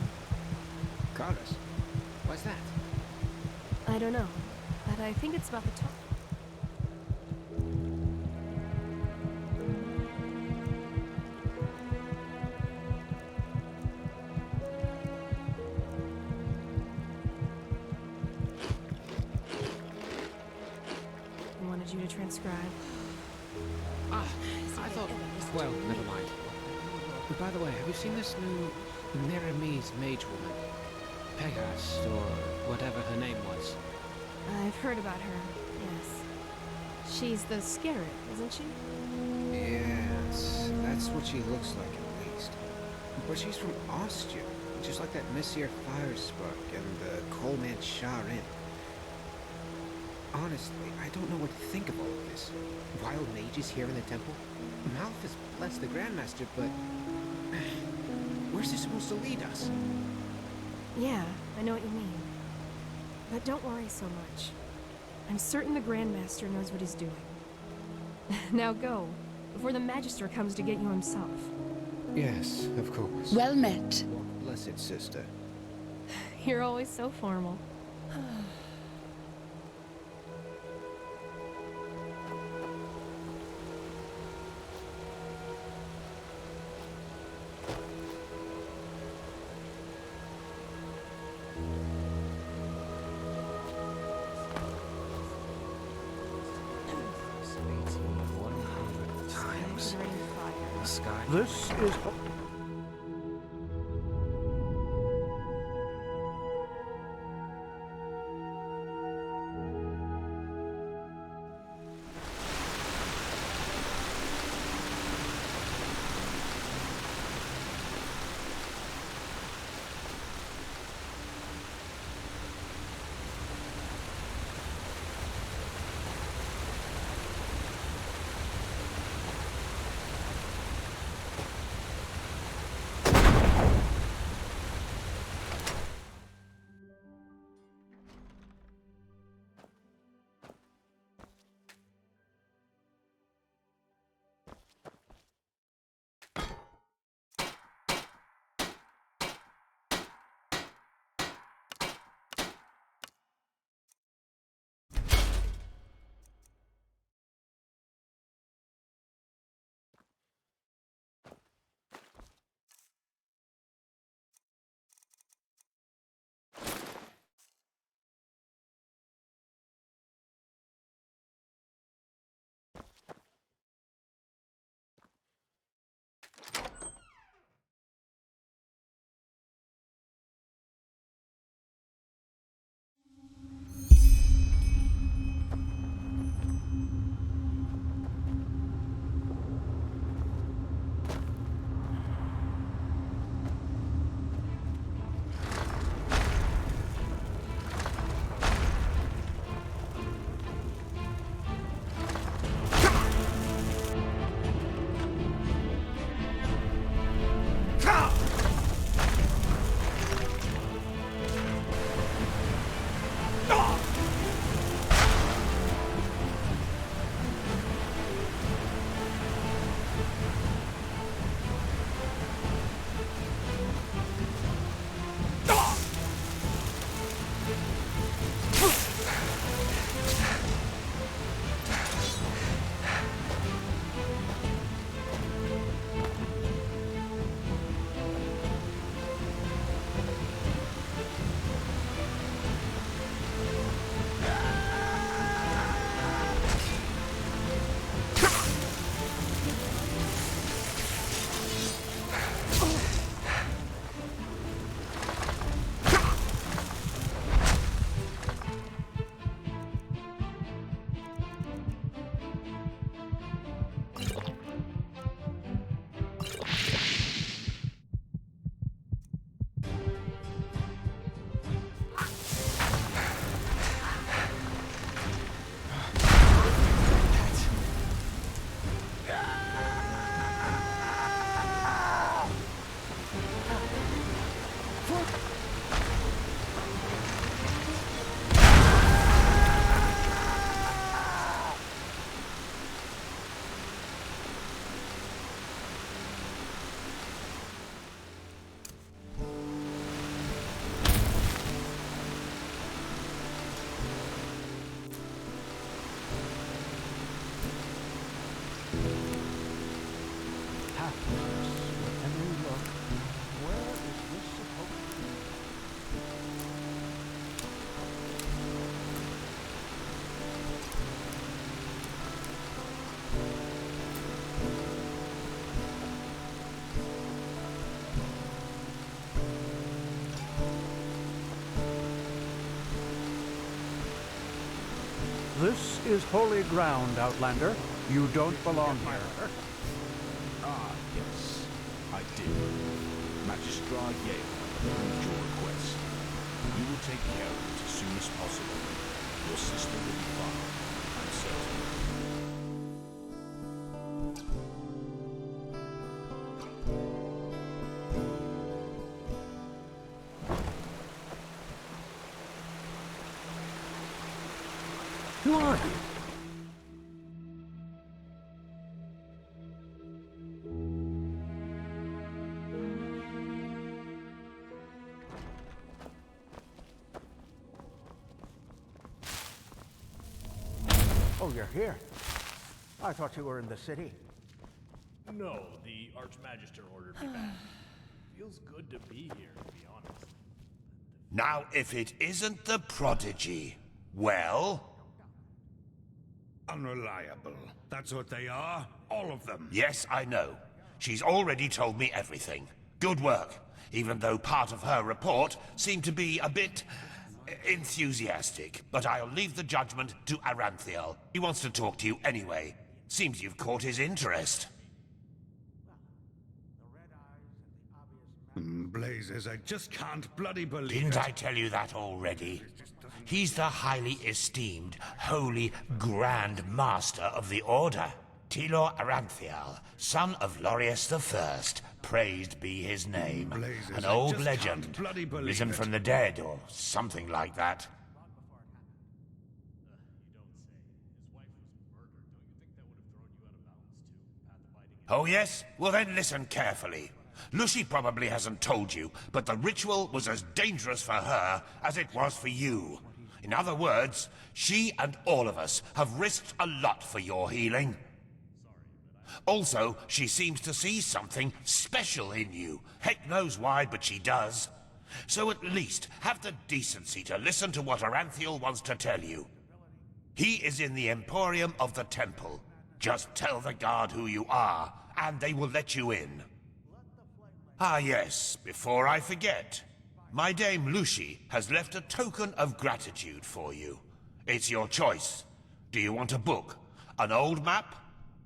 S14: Carus? Why's that?
S17: I don't know, but I think it's about the top. I wanted you to transcribe.
S14: I thought... Well, never mind. But by the way, have you seen this new Neremes mage woman? Peghast, or whatever her name was.
S17: I've heard about her, yes. She's the Scarab, isn't she?
S18: Yes, that's what she looks like at least. But she's from Austria, just like that Messier Firespark and the Coleman Sharin. Honestly, I don't know what to think of all of this. Wild mages here in the temple? Malthus blessed the Grandmaster, but... where's this supposed to lead us?
S17: Yeah, I know what you mean. But don't worry so much. I'm certain the Grandmaster knows what he's doing. Now go, before the Magister comes to get you himself.
S18: Yes, of course.
S19: Well met.
S18: Blessed sister.
S17: You're always so formal.
S6: This is... pathless wherever you look. Where is this supposed to be? This is holy ground, Outlander. You don't belong here.
S11: Ah, yes, I did. Magistrar Yale approved your request. We will take care of it as soon as possible. Your sister will be fine, I'm certain.
S6: Who are you? Oh, you're here. I thought you were in the city.
S3: No, the Archmagister ordered me back. Feels good to be here, to be honest.
S13: Now, if it isn't the prodigy, well... Unreliable. That's what they are, all of them. Yes, I know. She's already told me everything. Good work, even though part of her report seemed to be a bit... enthusiastic. But I'll leave the judgment to Arantheal. He wants to talk to you anyway. Seems you've caught his interest.
S19: Blazes, I just can't bloody believe
S13: Didn't
S19: it.
S13: I tell you that already? He's the highly esteemed, holy Grand Master of the Order. Tealor Arantheal, son of Lorius I, praised be his name.
S19: Blazes,
S13: An
S19: I
S13: old
S19: just
S13: legend,
S19: can't bloody believe
S13: risen
S19: it.
S13: from the dead or something like that. Oh yes? Well then listen carefully. Lucy probably hasn't told you, but the ritual was as dangerous for her as it was for you. In other words, she and all of us have risked a lot for your healing. Also, she seems to see something special in you. Heck knows why, but she does. So at least have the decency to listen to what Arantheal wants to tell you. He is in the Emporium of the Temple. Just tell the guard who you are, and they will let you in. Ah yes, before I forget. My dame Lucy has left a token of gratitude for you. It's your choice. Do you want a book, an old map,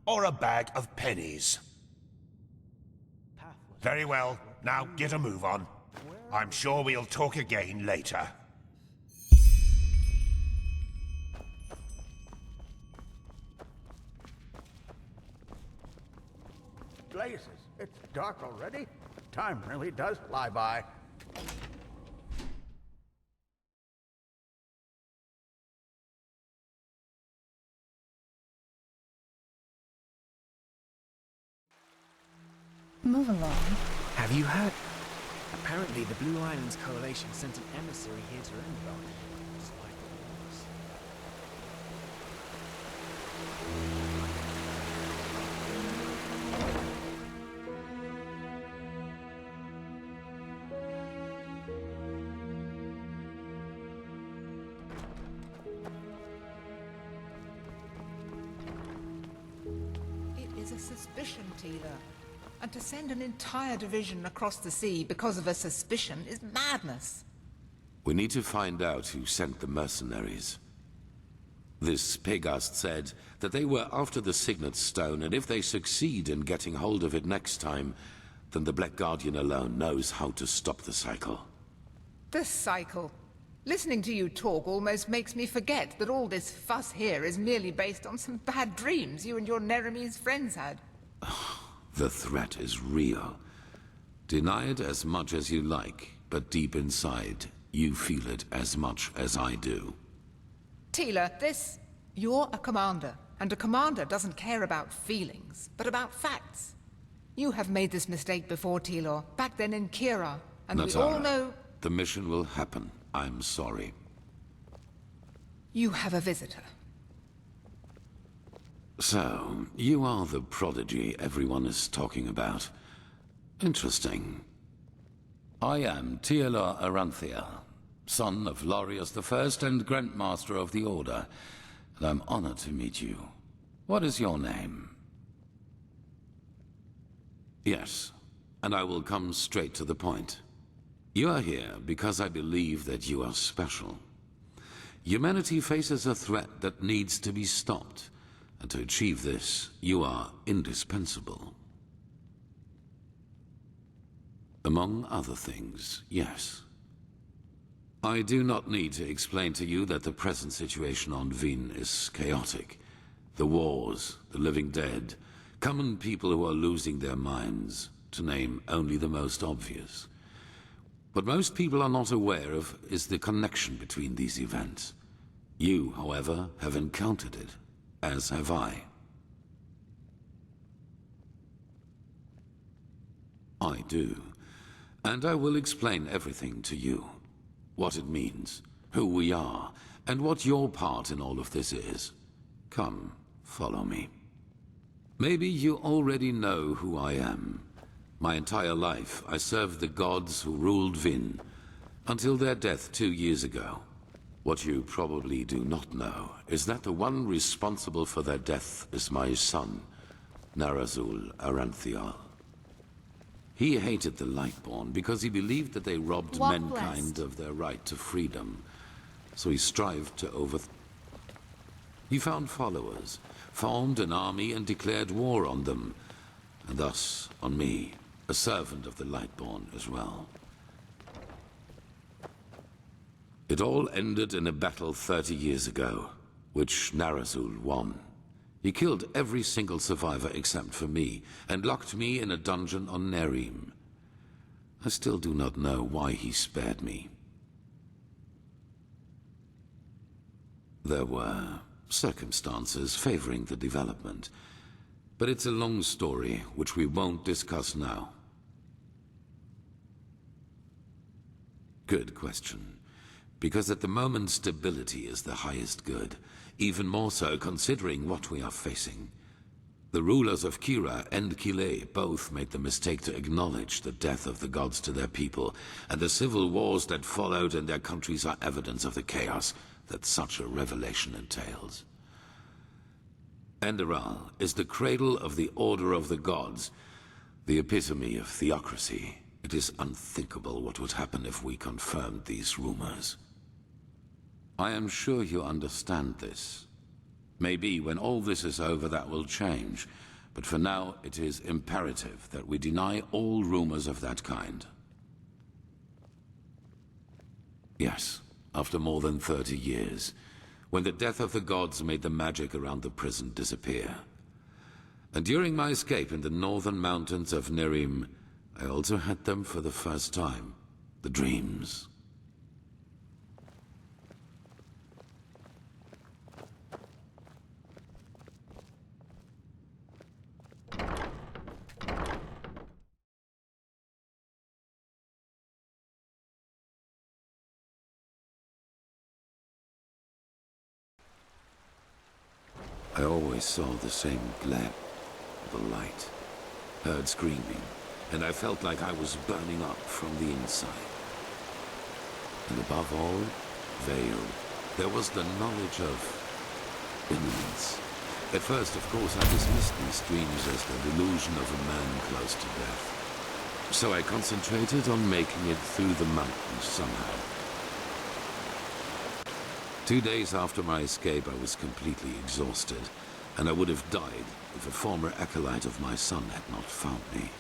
S13: or a bag of pennies? Very well, now get a move on. I'm sure we'll talk again later.
S6: Blazes, it's dark already? Time really does fly by.
S15: Move along.
S18: Have you heard? Apparently the Blue Islands Coalition sent an emissary here to Enderal.
S20: It is a suspicion, Tealor. And to send an entire division across the sea because of a suspicion is madness.
S21: We need to find out who sent the mercenaries. This Peghast said that they were after the Signet Stone, and if they succeed in getting hold of it next time, then the Black Guardian alone knows how to stop the cycle.
S20: The cycle. Listening to you talk almost makes me forget that all this fuss here is merely based on some bad dreams you and your Neremese friends had.
S21: The threat is real. Deny it as much as you like, but deep inside, you feel it as much as I do.
S20: Tealor, you're a commander, and a commander doesn't care about feelings, but about facts. You have made this mistake before, Tealor, back then in Kira, and we all know...
S21: The mission will happen. I'm sorry.
S20: You have a visitor.
S21: So, you are the prodigy everyone is talking about. Interesting. I am Tealor Arantheal, son of Lorius I and Grandmaster of the Order, and I'm honored to meet you. What is your name? Yes, and I will come straight to the point. You are here because I believe that you are special. Humanity faces a threat that needs to be stopped, and to achieve this, you are indispensable. Among other things, yes. I do not need to explain to you that the present situation on Vin is chaotic. The wars, the living dead, common people who are losing their minds, to name only the most obvious. What most people are not aware of is the connection between these events. You, however, have encountered it, as have I. I do. And I will explain everything to you. What it means, who we are, and what your part in all of this is. Come, follow me. Maybe you already know who I am. My entire life, I served the gods who ruled Vin, until their death 2 years ago. What you probably do not know is that the one responsible for their death is my son, Narazul Arantheal. He hated the Lightborn because he believed that they robbed mankind of their right to freedom. So he strived to He found followers, formed an army and declared war on them, and thus on me, a servant of the Lightborn as well. It all ended in a battle 30 years ago, which Narazul won. He killed every single survivor except for me, and locked me in a dungeon on Nerim. I still do not know why he spared me. There were circumstances favoring the development, but it's a long story which we won't discuss now. Good question. Because at the moment stability is the highest good, even more so considering what we are facing. The rulers of Kira and Kile both made the mistake to acknowledge the death of the gods to their people, and the civil wars that followed in their countries are evidence of the chaos that such a revelation entails. Enderal is the cradle of the Order of the Gods, the epitome of theocracy. It is unthinkable what would happen if we confirmed these rumors. I am sure you understand this. Maybe when all this is over that will change, but for now it is imperative that we deny all rumors of that kind. Yes, after more than 30 years, when the death of the gods made the magic around the prison disappear. And during my escape in the northern mountains of Nerim, I also had them for the first time, the dreams. I always saw the same glare, the light, heard screaming, and I felt like I was burning up from the inside. And above all, veiled, there was the knowledge of imminence. At first, of course, I dismissed these dreams as the delusion of a man close to death. So I concentrated on making it through the mountains somehow. 2 days after my escape, I was completely exhausted, and I would have died if a former acolyte of my son had not found me.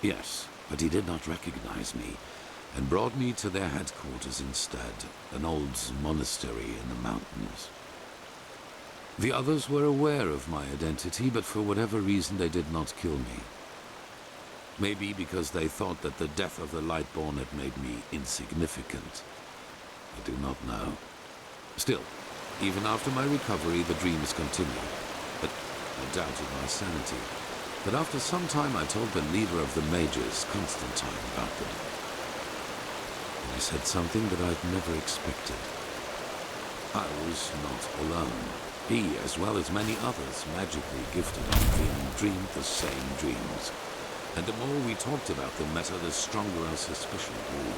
S21: Yes, but he did not recognize me, and brought me to their headquarters instead, an old monastery in the mountains. The others were aware of my identity, but for whatever reason they did not kill me. Maybe because they thought that the death of the Lightborn had made me insignificant. I do not know. Still, even after my recovery, the dreams continued. But I doubted my sanity. But after some time, I told the leader of the mages, Constantine, about them. And he said something that I'd never expected. I was not alone. He, as well as many others magically gifted on Vin, dreamed the same dreams. And the more we talked about the matter, the stronger our suspicion grew,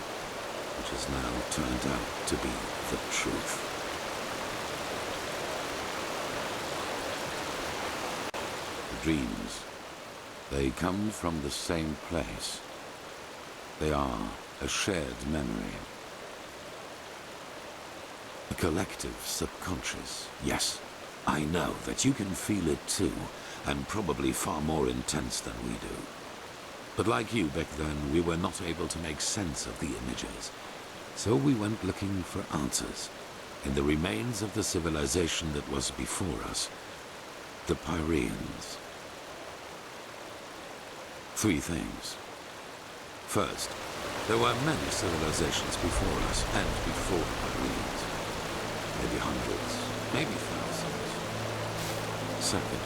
S21: which has now turned out to be the truth. The dreams, they come from the same place. They are a shared memory. A collective subconscious. Yes, I know that you can feel it too, and probably far more intense than we do. But like you back then, we were not able to make sense of the images. So we went looking for answers in the remains of the civilization that was before us, the Pyreans. 3 things. First, there were many civilizations before us and before the Pyreans. Maybe hundreds, maybe thousands. Second,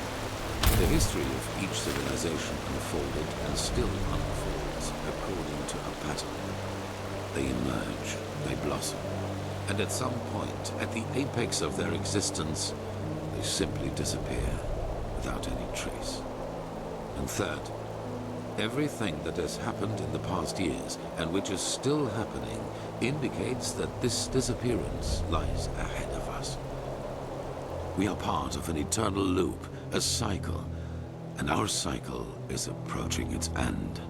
S21: the history of each civilization unfolded and still unfolds according to a pattern. They emerge, they blossom, and at some point, at the apex of their existence, they simply disappear without any trace. And third, everything that has happened in the past years, and which is still happening, indicates that this disappearance lies ahead of us. We are part of an eternal loop, a cycle, and our cycle is approaching its end.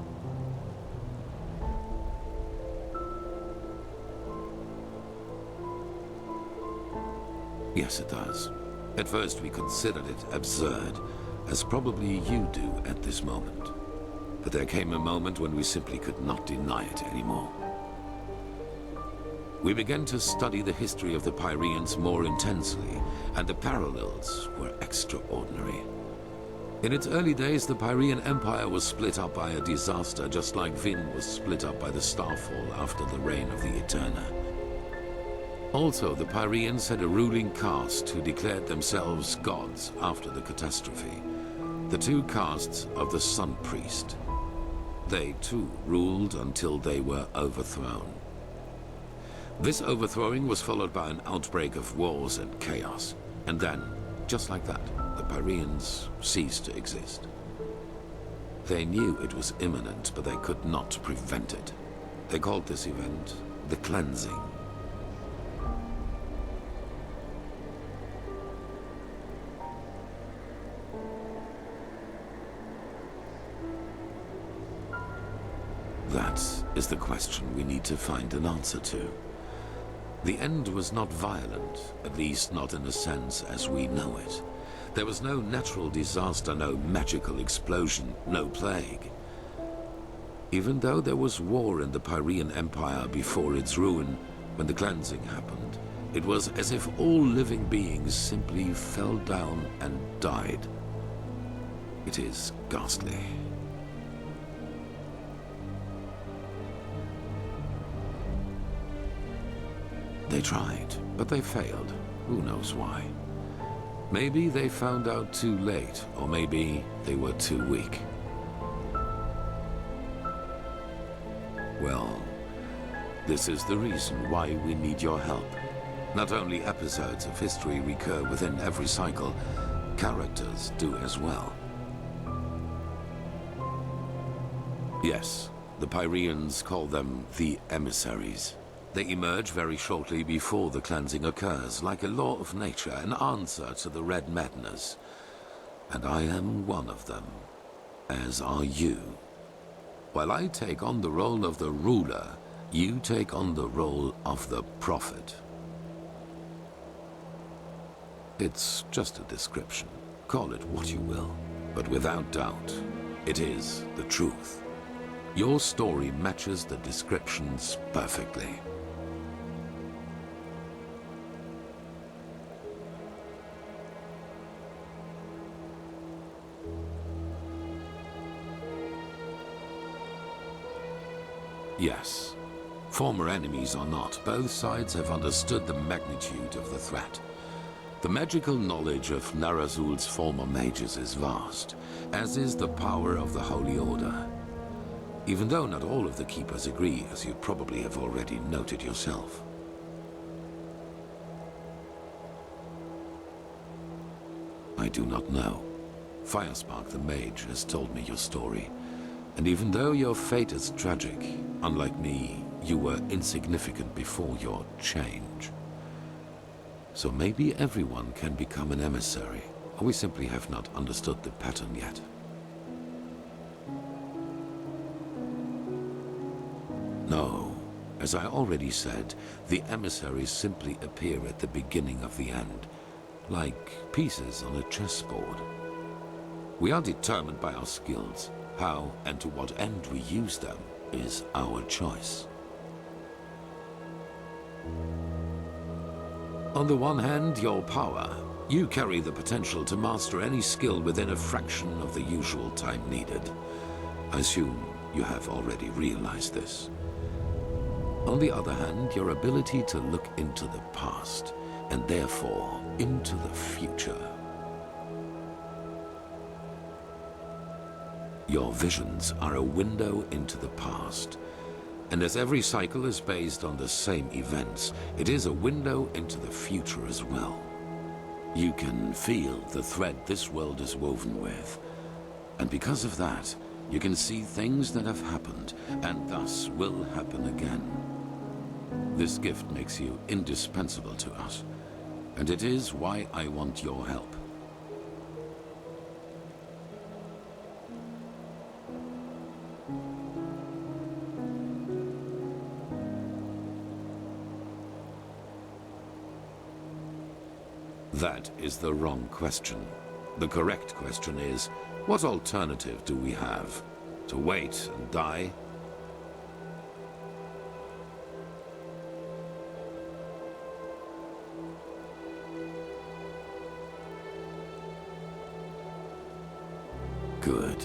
S21: Yes, it does. At first we considered it absurd, as probably you do at this moment. But there came a moment when we simply could not deny it anymore. We began to study the history of the Pyreans more intensely, and the parallels were extraordinary. In its early days, the Pyrean Empire was split up by a disaster, just like Vin was split up by the Starfall after the reign of the Eterna. Also, the Pyreans had a ruling caste who declared themselves gods after the catastrophe. The 2 castes of the Sun Priest. They, too, ruled until they were overthrown. This overthrowing was followed by an outbreak of wars and chaos. And then, just like that, the Pyreans ceased to exist. They knew it was imminent, but they could not prevent it. They called this event the Cleansing. That is the question we need to find an answer to. The end was not violent, at least not in a sense as we know it. There was no natural disaster, no magical explosion, no plague. Even though there was war in the Pyrean Empire before its ruin, when the cleansing happened, it was as if all living beings simply fell down and died. It is ghastly. They tried, but they failed. Who knows why? Maybe they found out too late, or maybe they were too weak. Well, this is the reason why we need your help. Not only episodes of history recur within every cycle, characters do as well. Yes, the Pyreans call them the emissaries. They emerge very shortly before the cleansing occurs, like a law of nature, an answer to the Red Madness. And I am one of them, as are you. While I take on the role of the ruler, you take on the role of the prophet. It's just a description. Call it what you will. But without doubt, it is the truth. Your story matches the descriptions perfectly. Yes. Former enemies or not, both sides have understood the magnitude of the threat. The magical knowledge of Narazul's former mages is vast, as is the power of the Holy Order. Even though not all of the Keepers agree, as you probably have already noted yourself. I do not know. Firespark the mage has told me your story. And even though your fate is tragic, unlike me, you were insignificant before your change. So maybe everyone can become an emissary, or we simply have not understood the pattern yet. No, as I already said, the emissaries simply appear at the beginning of the end, like pieces on a chessboard. We are determined by our skills. How and to what end we use them is our choice. On the one hand, your power. You carry the potential to master any skill within a fraction of the usual time needed. I assume you have already realized this. On the other hand, your ability to look into the past, and therefore into the future. Your visions are a window into the past. And as every cycle is based on the same events, it is a window into the future as well. You can feel the thread this world is woven with. And because of that, you can see things that have happened, and thus will happen again. This gift makes you indispensable to us, and it is why I want your help. That is the wrong question. The correct question is, what alternative do we have? To wait and die? Good.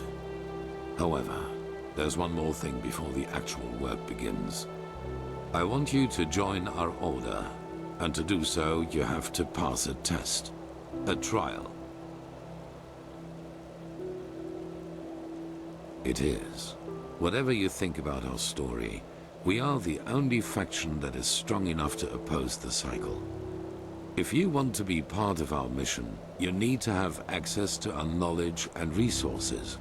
S21: However, there's one more thing before the actual work begins. I want you to join our order. And to do so, you have to pass a test. A trial. It is. Whatever you think about our story, we are the only faction that is strong enough to oppose the cycle. If you want to be part of our mission, you need to have access to our knowledge and resources.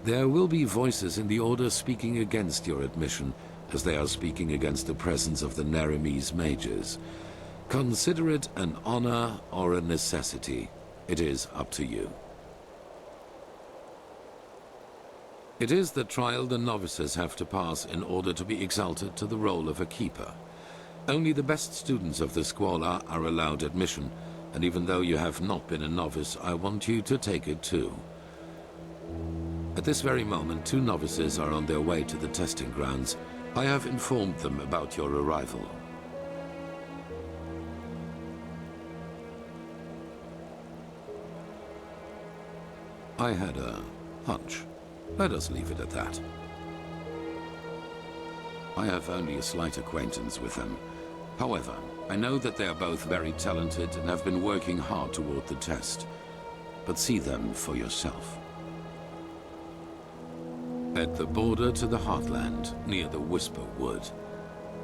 S21: There will be voices in the Order speaking against your admission, as they are speaking against the presence of the Neremese mages. Consider it an honor or a necessity. It is up to you. It is the trial the novices have to pass in order to be exalted to the role of a keeper. Only the best students of the Squalor are allowed admission, and even though you have not been a novice, I want you to take it too. At this very moment, 2 novices are on their way to the testing grounds. I have informed them about your arrival. I had a hunch. Let us leave it at that. I have only a slight acquaintance with them. However, I know that they are both very talented and have been working hard toward the test. But see them for yourself. At the border to the Heartland, near the Whisper Wood.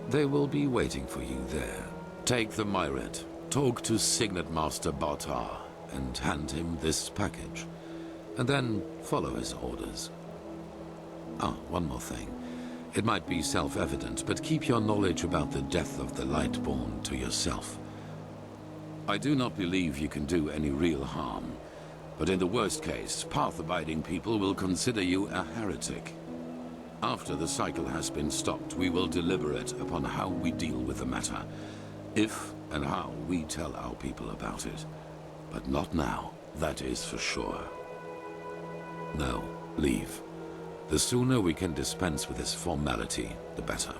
S21: They will be waiting for you there. Take the Myret, talk to Signet Master Bartar, and hand him this package. And then follow his orders. Ah, one more thing. It might be self-evident, but keep your knowledge about the death of the Lightborn to yourself. I do not believe you can do any real harm. But in the worst case, path-abiding people will consider you a heretic. After the cycle has been stopped, we will deliberate upon how we deal with the matter. If and how we tell our people about it. But not now, that is for sure. Now, leave. The sooner we can dispense with this formality, the better.